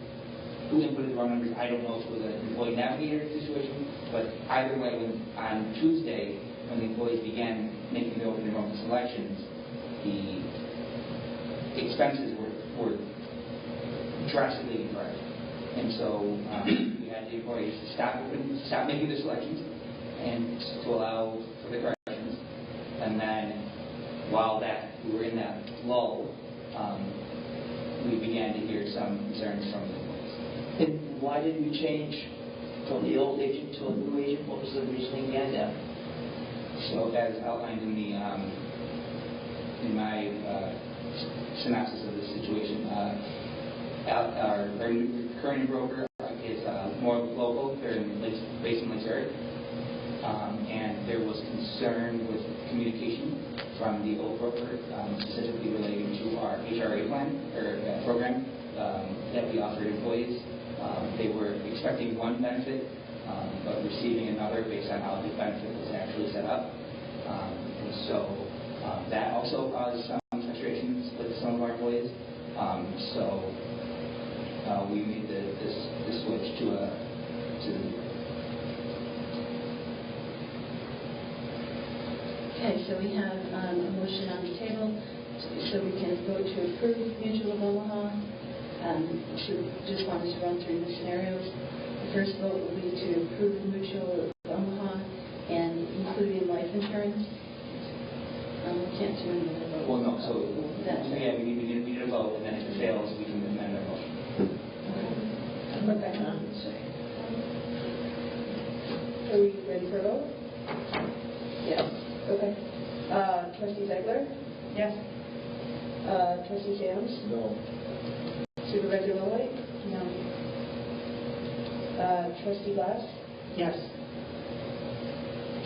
inputted the wrong numbers, I don't know if it was an Employee Navigator situation, but either way, on Tuesday, when the employees began making their open enrollment selections, the expenses were drastically incorrect. And so we had the employees stop making their selections and to allow for the corrections. And then while we were in that lull, we began to hear some concerns from the employees. And why did we change from the old agent to a new agent? What was the reasoning behind that? So as outlined in my synopsis of the situation, our current broker is more local. They're based in Lake Erie. And there was concern with communication from the old broker, specifically relating to our HRA plan or program that we offered employees. They were expecting one benefit, but receiving another based on how the benefit was actually set up. And so that also caused some frustrations with some of our employees. So we made the switch to the Okay, so we have a motion on the table, so we can vote to approve Mutual of Omaha. Just wanted to run through the scenarios. The first vote will be to approve Mutual of Omaha and including life insurance. We can't do another vote. Well, no, so That's it. yeah, we need a vote, and then if it fails, we can amend our motion. Okay. Are we ready for a vote? Yes. Okay. Trustee Ziegler? Yes. Trustee Sams? No. Supervisor Lilley? No. Trustee Glass? Yes.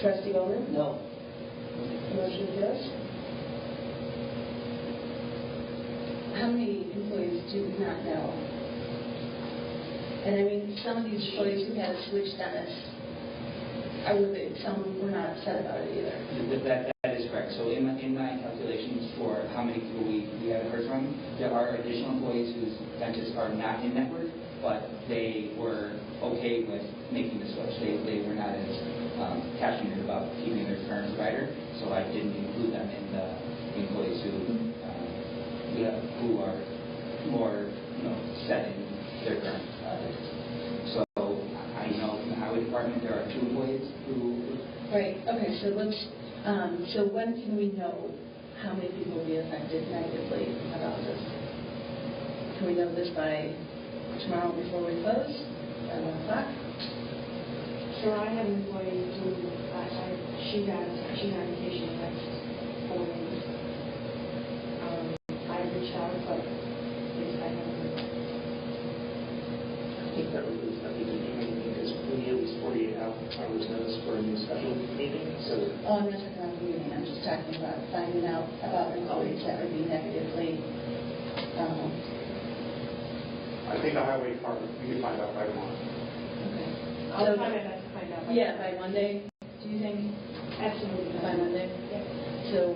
Trustee Bowman? No. Motion carries. How many employees do we not know? And I mean, some of these employees who had a switch dentist, some were not upset about it either. That is correct. So in my calculations for how many people we haven't heard from, there are additional employees whose dentists are not in network, but they were okay with making the switch. They were not as passionate about keeping their current provider, so I didn't include them in the employees who are more set in their current dentist. So I know from the highway department there are 2 employees who Right, okay, so let's, so when can we know how many people will be affected negatively about this? Can we know this by tomorrow before we close, at 1 o'clock? So I have an employee who, she got vacation next 4 days. I reached out, but I haven't heard. I think that would be something because we need at least 48 hours notice for a new special meeting. So, Oh, I'm not talking about the meeting, I'm just talking about finding out about employees that would be negatively, I think the highway department, we can find out by tomorrow. okay. I'll try my best to find out. Yeah, by Monday, do you think? Absolutely. By Monday? Yeah. So,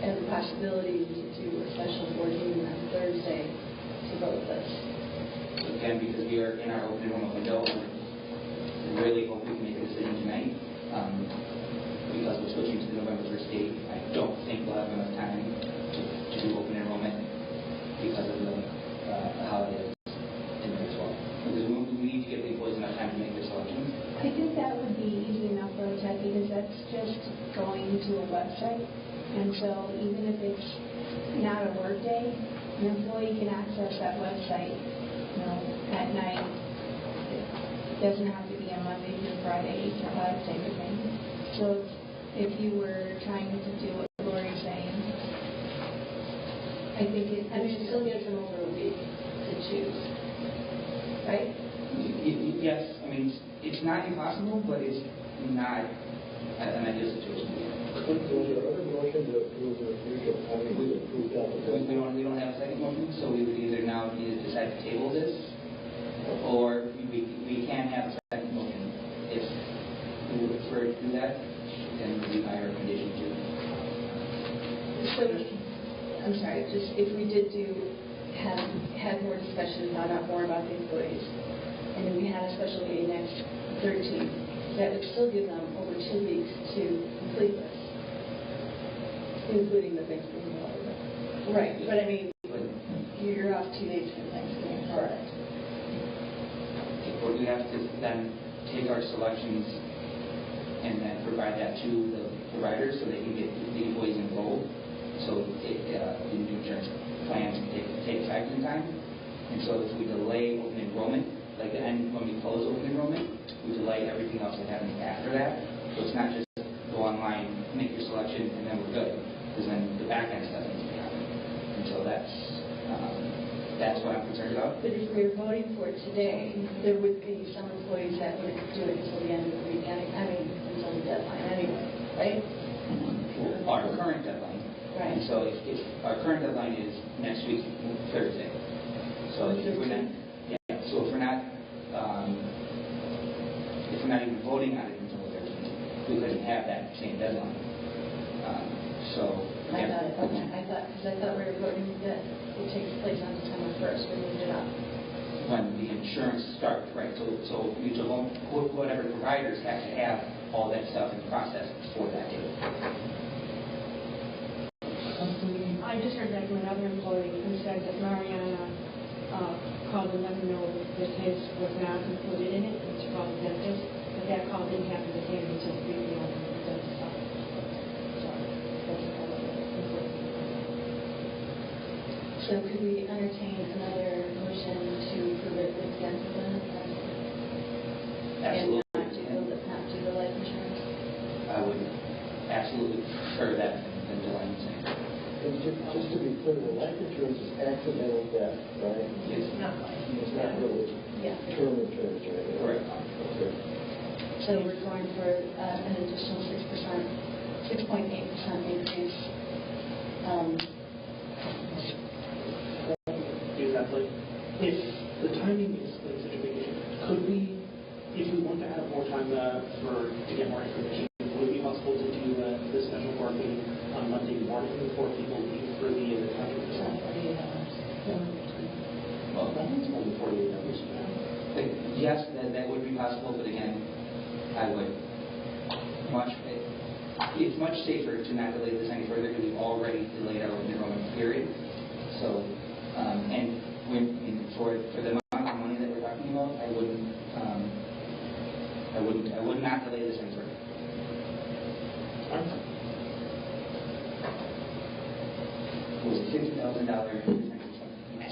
and the possibility to do a special board meeting on Thursday to vote this. Again, because we are in our open enrollment window, we really hope we can make a decision tonight. Because we're switching to the November 1st date, I don't think we'll have enough time to do open enrollment because of the holidays in there as well. Because we need to give the employees enough time to make their selections. I think that would be easy enough though, Ted, because that's just going to a website. And so even if it's not a work day, an employee can access that website, at night. It doesn't have to be a Monday through Friday, 8 to 5 type of thing. So if you were trying to do what Lori's saying, I think it still gives them over a week to choose, right? Yes, I mean, it's not impossible, but it's not an ideal situation. Was there other motion to approve the future? I mean, we approved that. We don't have a second motion, so we would either now decide to table this, or we can have a second motion. If we would prefer to do that, then it would be my recommendation too. So, I'm sorry, just if we did had more discussion, found out more about the employees, and then we had a special meeting next 13th, that would still give them over 2 weeks to complete this, including the Thanksgiving holiday. Right, but I mean, you're off 2 days from Thanksgiving. Correct. Or we have to then take our selections and then provide that to the providers so they can get the employees enrolled. So the new insurance plans take effect in time. And so if we delay open enrollment, like the end when we close open enrollment, we delay everything else that happens after that. So it's not just go online, make your selection, and then we're good. Because then the back end stuff needs to happen. And so that's what I'm concerned about. But if we were voting for it today, there would be some employees that would do it until the end of the week, until the deadline anyway, right? Our current deadline. Right. And so if our current deadline is next week, Thursday. So if we're not, so if we're not even voting on it until the 13th, we couldn't have that same deadline. I thought we were voting that it takes place on September 1st. We moved it up. When the insurance starts, right? So mutual, whatever providers have to have all that stuff in process for that date. I just heard back from another employee who said that Mariana called and let him know that his was not included in it. It's called the dentist, but that call didn't happen to him until 3 p.m. on the dentist office. So that's kind of important. So could we entertain another motion to approve it with dental benefits? Absolutely. And not do the life insurance? I would absolutely prefer that than delaying things. And just to be clear, the life insurance is accidental death, right? It's Not life. It's not really term insurance, right? Correct. Okay. So we're going for an additional 6.8% increase. Exactly. If the timing is like such a big issue, could we, if we want to have more time to get more information, would it be possible to do the special board meeting on Monday morning before people leave for the country? It's not 48 hours. Well, It's only 48 hours now. yes, that would be possible, but again, I would it's much safer to not delay this any further because we've already delayed our open enrollment period. So, and for the amount of money that we're talking about, I would not delay this any further. other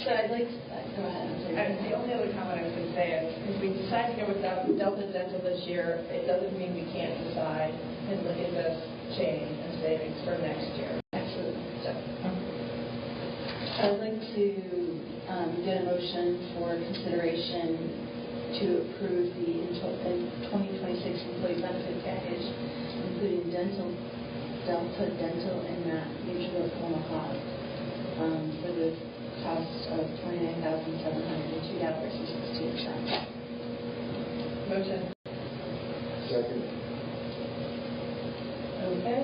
So I'd like to, go ahead. I'm sorry. The only other comment I was going to say is, if we decide to go with Delta Dental this year, it doesn't mean we can't decide and look at this change and savings for next year. Absolutely. So, I'd like to get a motion for consideration to approve the 2026 employee benefit package, including Delta Dental and Matt Mutual of Omaha, for the cost of $29,702.16. motion. Second. Okay.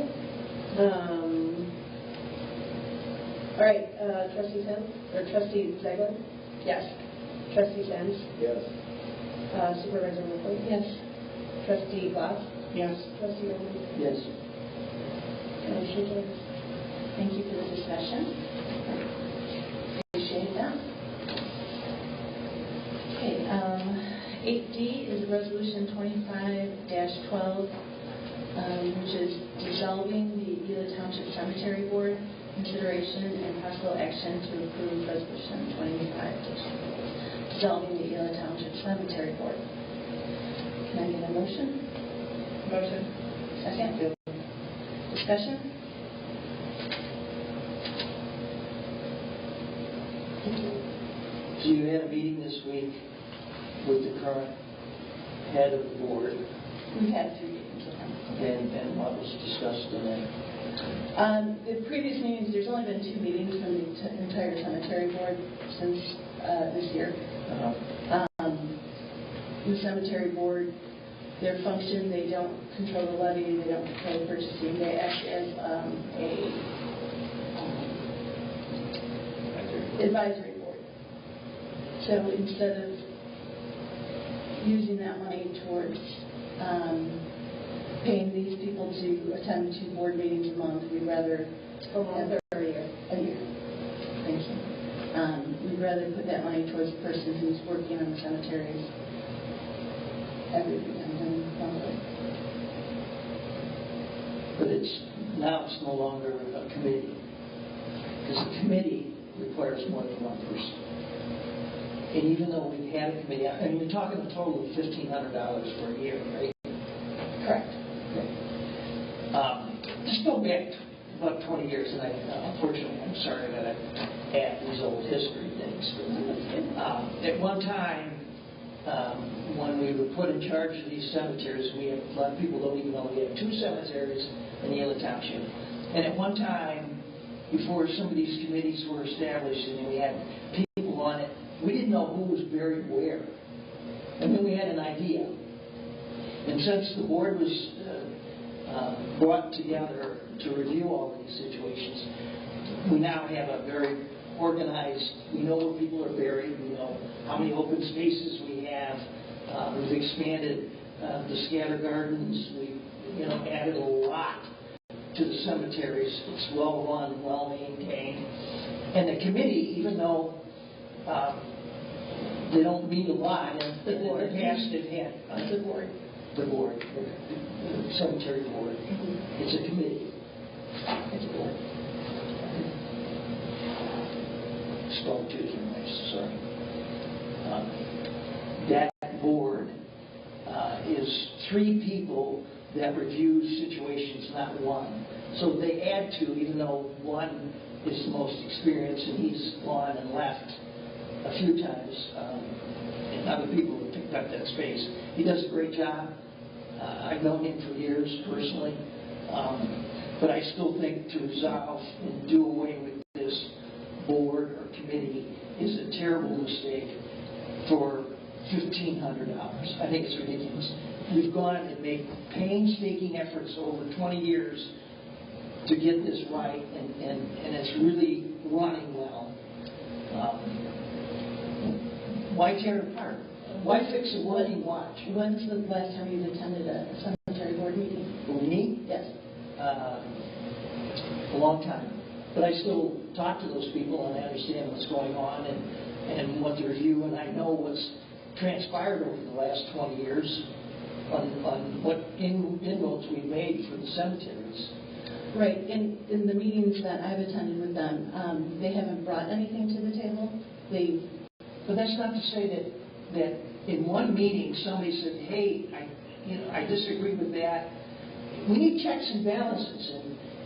All right, trustee Sims, or trustee Zegler? Yes. Trustee Sims? Yes. Supervisor Winkler? Yes. Trustee Glass? Yes. Trustee Roman? Yes. Motion carries. Thank you for the discussion. Appreciate that. Okay, 8D is Resolution 25-12, which is dissolving the Gila Township Cemetery Board. Consideration and possible action to approve Resolution 25-12, dissolving the Gila Township Cemetery Board. Can I get a motion? Motion. Second? Discussion? So you had a meeting this week with the current head of the board, We've had 3 meetings with them. and what was discussed in that? The previous meetings, there's only been 2 meetings from the entire cemetery board since this year. The cemetery board, their function, they don't control the levy, they don't control the purchasing, they act as advisory board. So instead of using that money towards paying these people to attend 2 board meetings a month, we'd rather A month or a year? a year. Thank you. We'd rather put that money towards the person who's working on the cemeteries every weekend and monthly. But now it's no longer a committee, because a committee requires more than one person. And even though we've had a committee, and you're talking a total of $1,500 for a year, right? Correct. Okay. Just go back about 20 years, and unfortunately, I'm sorry that I add these old history things. But, at one time, when we were put in charge of these cemeteries, we have a lot of people don't even know we have 2 cemeteries in Gila Township. And at one time, before some of these committees were established and we had people on it, we didn't know who was buried where. And then we had an idea. And since the board was brought together to review all these situations, we now have a very organized, we know where people are buried, we know how many open spaces we have. We've expanded the scatter gardens, we've added a lot to the cemeteries. It's well run, well maintained. And the committee, even though they don't meet a lot, in the past they've had the board, the cemetery board. It's a committee. It's a board. Spoke to you, sorry. That board is 3 people that review situations, not 1. So they add to, even though 1 is the most experienced and he's gone and left a few times, and other people have picked up that space. He does a great job. I've known him for years personally, but I still think to resolve and do away with this board or committee is a terrible mistake for $1,500. I think it's ridiculous. We've gone and made painstaking efforts over 20 years to get this right, and it's really running well. Why tear it apart? Why fix a working watch? When's the last time you've attended a cemetery board meeting? Me? Yes. A long time. But I still talk to those people and I understand what's going on and what they review, and I know what's transpired over the last 20 years on what inroads we've made for the cemeteries. Right, in the meetings that I've attended with them, they haven't brought anything to the table. But that's not to say that in one meeting, somebody said, hey, I disagree with that. We need checks and balances,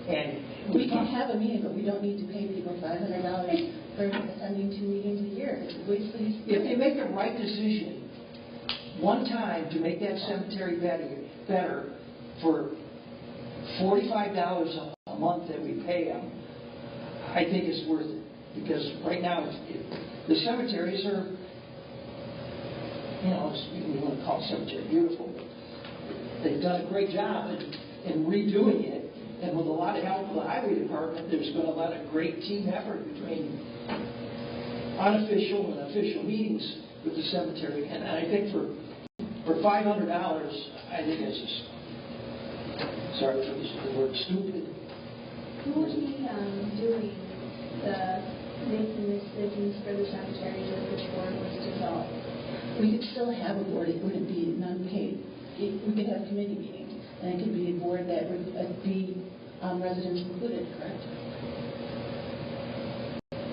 and We can have a meeting, but we don't need to pay people $500 for attending 2 meetings a year. It's wasteful. if they make the right decision one time to make that cemetery better for $45 a month that we pay them, I think it's worth it. Because right now, the cemeteries are, we want to call the cemetery beautiful. They've done a great job in redoing it. And with a lot of help from the highway department, there's been a lot of great team effort between unofficial and official meetings with the cemetery. And I think for $500, I think it's just, sorry for the word stupid. Who would be doing making the decisions for the cemeteries if this board was dissolved? We could still have a board. It wouldn't be non-paid. We could have committee meetings, and it could be a board that would be residents included, correct?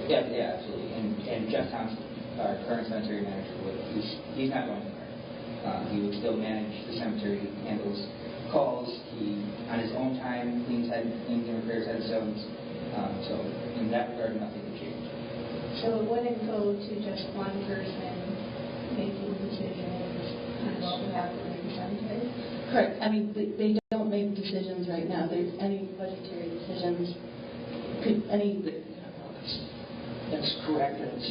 Yeah, absolutely. And Jeff Thompson, our current cemetery manager, he's not going anywhere. He would still manage the cemetery. He handles calls. He, on his own time, cleans and repairs headstones. So in that regard, nothing would change. So it wouldn't go to just one person making decisions on what would happen in the cemetery? Correct. I mean, they don't make decisions right now. There's any budgetary decisions. That's correct, and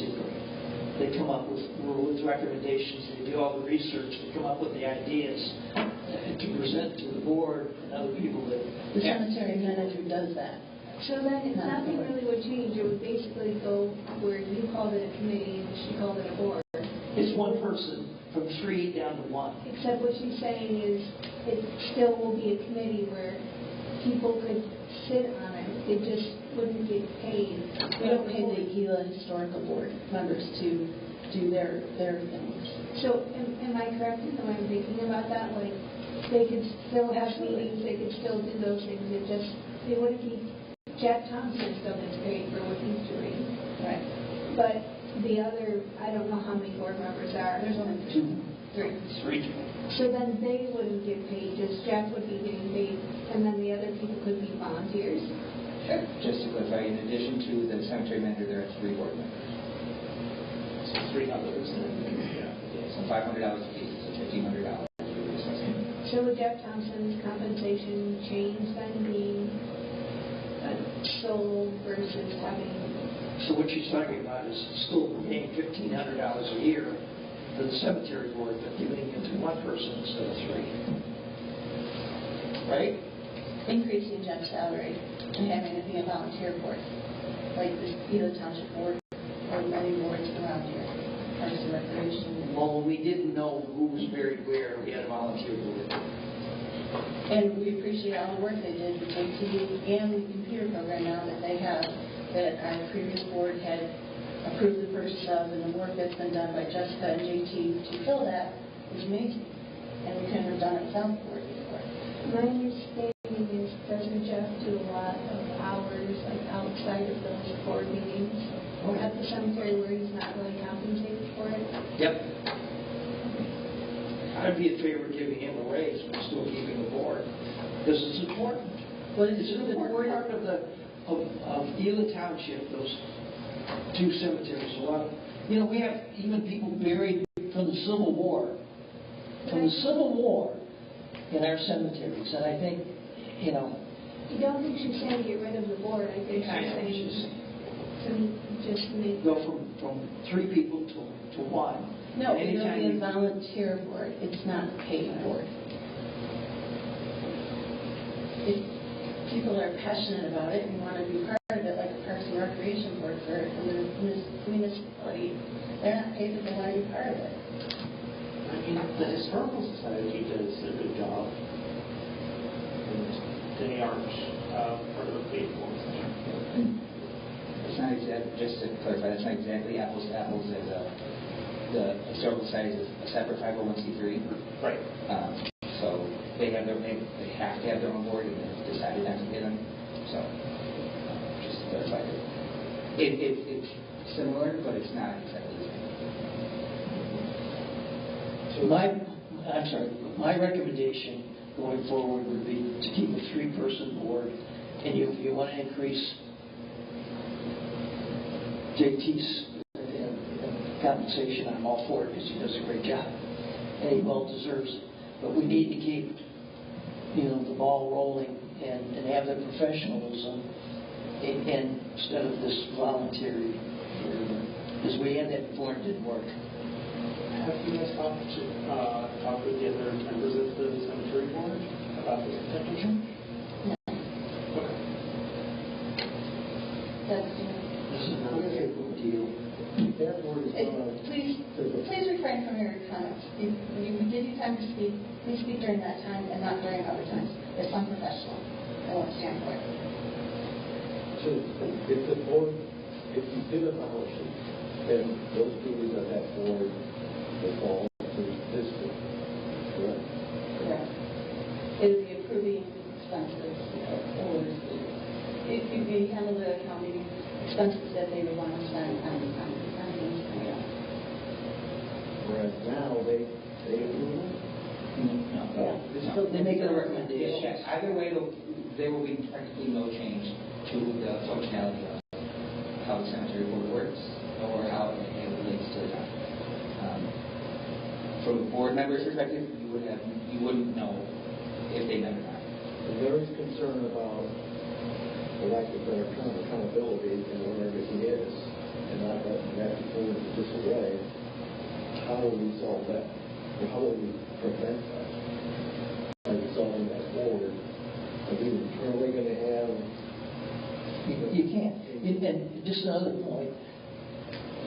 they come up with rules, recommendations, they do all the research, they come up with the ideas to present to the board and other people that... The cemetery manager does that. So then nothing really would change. It would basically go where you called it a committee and she called it a board. It's one person from 3 down to 1. Except what she's saying is it still will be a committee where people could sit on it. It just wouldn't get paid. We don't pay the Gila Historical Board members to do their things. So am I correct in the way I'm thinking about that? Like, they could still have meetings, they could still do those things. They wouldn't be... Jack Thompson still gets paid for what he's doing. Right. But the other, I don't know how many board members are. There's only 3. 3. So then they wouldn't get paid, just Jack would be getting paid, and then the other people could be volunteers. Sure. Just to clarify, in addition to the cemetery manager, there are 3 board members. So 3 others. So $500 a piece, so $1,500. So would Jack Thompson's compensation change then, being sold versus having... So what she's talking about is still paying $1,500 a year for the cemetery board, but giving it to one person instead of 3. Right? Increasing Jeff's salary and having it be a volunteer board, like the Gila Township Board or many boards around here, Parks and Recreation. Well, we didn't know who was buried where. We had a volunteer board. And we appreciate all the work they did with JT and the computer program now that they have, that our previous board had approved the purchase of, and the work that's been done by Jessica and JT to fill that is amazing. And we couldn't have done it without the board before. My understanding is, doesn't Jeff do a lot of hours like outside of those board meetings at the cemetery where he's not really compensated for it? Yep. I'd be in favor of giving him a raise, but still keeping the board, because it's important. Well, It's an important part of Gila Township, those 2 cemeteries. A lot of, we have even people buried from the Civil War. From the Civil War in our cemeteries. And I think, I don't think she's saying get rid of the board. I think she's saying to just make... Go from 3 people to 1. No, it'll be a volunteer board. It's not a paid board. If people are passionate about it and want to be part of it, like a Parks and Recreation board for a municipality, they're not paid, but they want to be part of it. I mean, the Historical Society does a good job. And they aren't part of a paid board. It's not exactly, just to clarify, that's not exactly apples to apples. The Historical Society is a separate 501c3. Right. So they have to have their own board, and they've decided not to pay them. So, just to clarify that. It's similar, but it's not exactly the same. My recommendation going forward would be to keep a 3-person board, and if you want to increase JT's compensation, I'm all for it because he does a great job, and he well deserves it. But we need to keep, the ball rolling and have the professionalism, and instead of this voluntary, because we had that before and it didn't work. Have you guys talked with the other members of the cemetery board about this potential change? No. Okay. This is not a big deal. That board is going Please refrain from your comments. We give you time to speak. Please speak during that time and not during other times. It's unprofessional. I won't stand for it. So if the board, if you did abolish it, then those duties of that board will fall to this board, correct? Correct. It would be approving expenses or if you handle the accounting expenses that they would want to spend on things coming up. Whereas now they approve it? So they make a recommendation. Yes, either way, there will be practically no change to the functionality of how the cemetery board works or how it relates to the town. From a board member's perspective, you wouldn't know if they met or not. And there is concern about, for lack of a better term, accountability in whatever he is, and not letting that fall into disarray. How will we solve that? Or how will we prevent that? By dissolving that board, are we internally going to have? You can't. And just another point,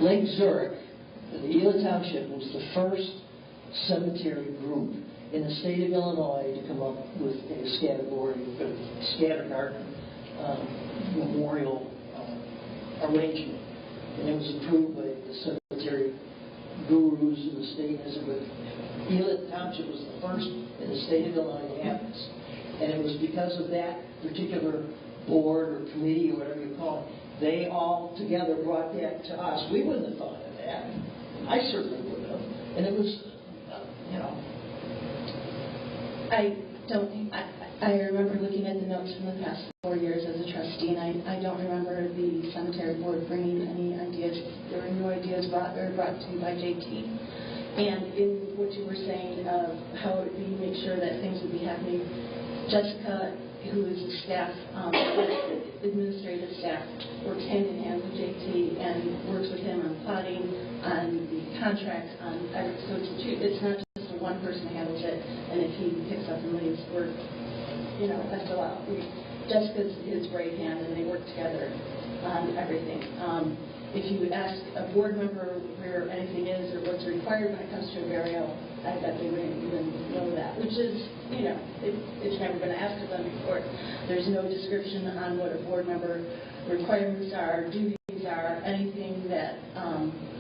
Lake Zurich, the Ela Township, was the first cemetery group in the state of Illinois to come up with a scattergarden memorial arrangement. And it was approved by the cemetery gurus in the state as a group. Ela Township was the first in the state of Illinois to have this. And it was because of that particular board or committee or whatever you call it, they all together brought that to us. We wouldn't have thought of that. I certainly wouldn't have. And it was, I remember looking at the notes from the past 4 years as a trustee, and I don't remember the cemetery board bringing any ideas. There were no ideas brought to you by JT. And in what you were saying of how it would be, make sure that things would be happening, Jessica, who is a staff, administrative staff, works hand in hand with JT and works with him on plotting, on the contracts, on so it's not just one person handles it, and if he picks up and leaves, we're, that's a lot. Jessica's his right hand, and they work together on everything. If you ask a board member where anything is or what's required when it comes to a burial, I bet they wouldn't even know that, which is, it's never been asked of them before. There's no description on what a board member requirements are, duties are, anything that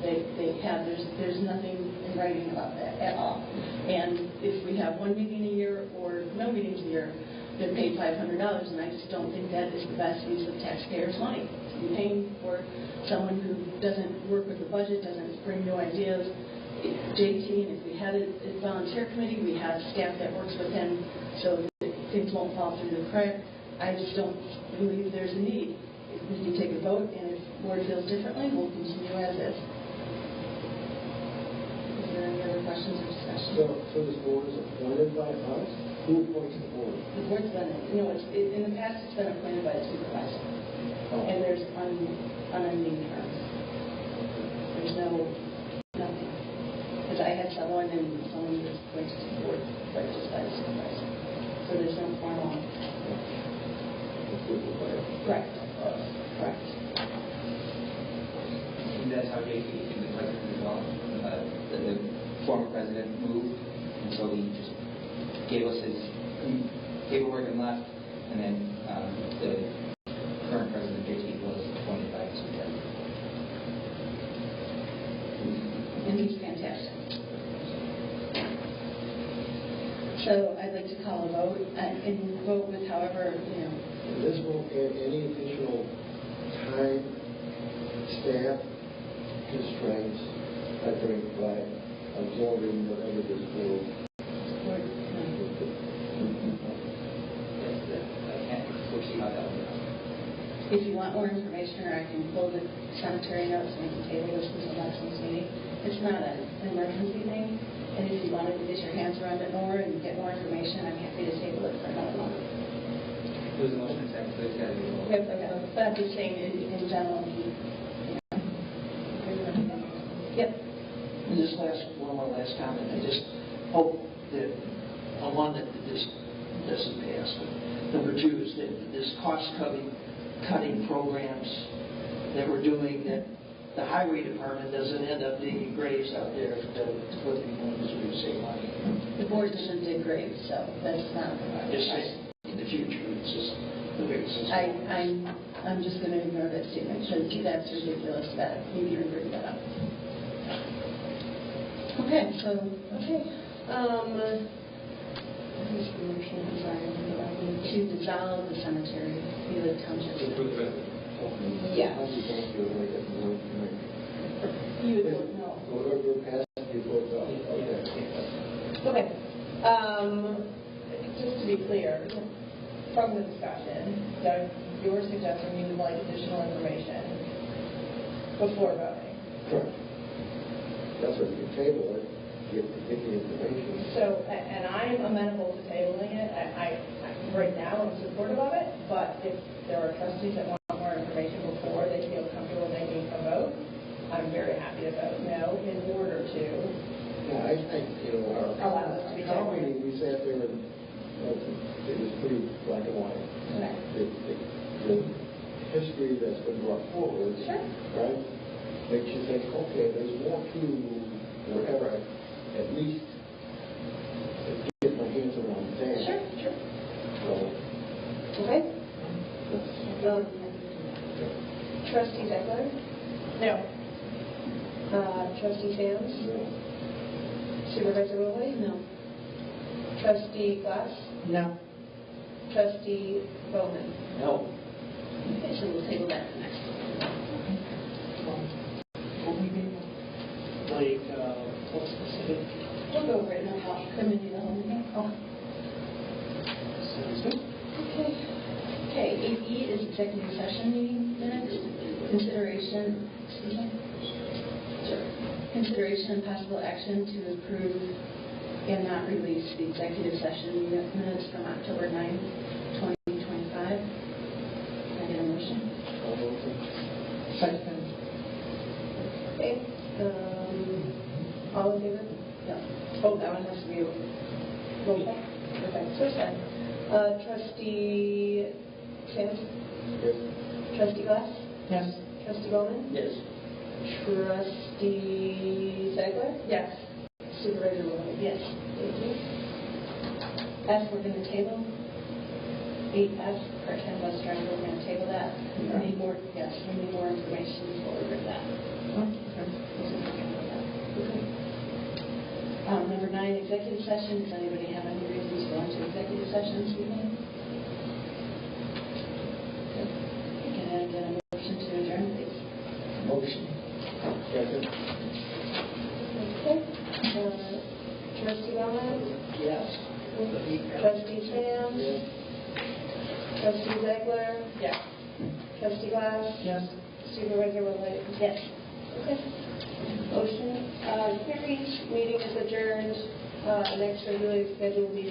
they have. There's nothing in writing about that at all. And if we have one meeting a year or no meetings a year, they're paid $500, and I just don't think that is the best use of taxpayers' money. To be paying for someone who doesn't work with the budget, doesn't bring new ideas. JT, and if we had a volunteer committee, we have staff that works with him so that things won't fall through the crack. I just don't believe there's a need. We can take a vote, and if the board feels differently, we'll continue as is. Is there any other questions or discussion? So this board is appointed by us? Who appoints the board? The board's been, in the past, it's been appointed by the supervisor. Oh. And there's unending terms. There's nothing. Because I had someone was appointed to the board, but just by the supervisor. So there's no formal. Correct. Correct. And that's how JT became the president as well. The former president moved, and so he just gave us his paperwork and left, and then the current president, JT, was appointed by the supervisor. And he's fantastic. So I'd like to call a vote and vote with however, And this won't add any additional time, staff constraints by absorbing whatever this will. I can't foresee how that will go. If you want more information, or I can pull the cemetery notes and we can table this until next month's meeting. It's not an emergency thing, and if you wanted to get your hands around it more and get more information, I'm happy to table it for another month. There's a motion second, so it's got to be rolled. Okay, but I'm just saying in general. Yep. And just one more last comment. I just hope that, one, that this doesn't pass, but number two is that this cost-cutting programs that we're doing, that the highway department doesn't end up digging graves out there to put people in to save money. The board doesn't dig graves, so that's not. Just saying, in the future, it's just the way it's just. I'm just going to ignore that statement because that's ridiculous that you even bring that up. Okay, so, to dissolve the cemetery, the township. Yes. You would vote no. We're past the vote no. Okay. Just to be clear, from the discussion, Doug, you were suggesting you would like additional information before voting. Correct. That's what you can table it, get the information. So, and I'm amenable to tabling it. Right now, I'm supportive of it, but if there are trustees that want more information before they feel comfortable making a vote, I'm very happy to vote no in order to Yeah, I think, allow us to be our tabled. meeting, we sat there and it was pretty black and white. Okay. The history that's been brought forward, Sure. right, makes you think, okay, there's more to whatever, at least get my hands around that. Sure. So, Okay. that's, Trustee Zeckler? No. Trustee Sams? Supervisor Rowley? No. Trustee Glass? No. Trustee Bowman? No. Okay, so we'll table that for next month. What specific? We'll go over it now. Couldn't we do the whole meeting? Oh. Sounds good. Okay, 8E is executive session meeting minutes. Consideration and possible action to approve and not release the executive session minutes from October 9, 2025. Can I get a motion? Second. Okay. All in favor? No. Oh, that one has to be roll call. Okay, so sorry. Trustee Sams? yes. Trustee Glass? Yes. Trustee Bowman? Yes. Trustee Zeigler? Yes. Supervisor Rowley? Yes. Thank you. F, we're going to table. 8F, part-time bus driver, we're going to table that. We need more, yes, we need more information before we bring that. Number 9, executive session. Does anybody have any reasons to go into executive session this evening? Can I get a motion to adjourn, please? Motion. Second. Okay. Trustee Bowman? Yes. Trustee Sams? Yes. Trustee Zeigler? Yes. Trustee Glass? Yes. Supervisor Rowley? Yes. Okay. Motion carries. Meeting is adjourned. Next regularly scheduled meeting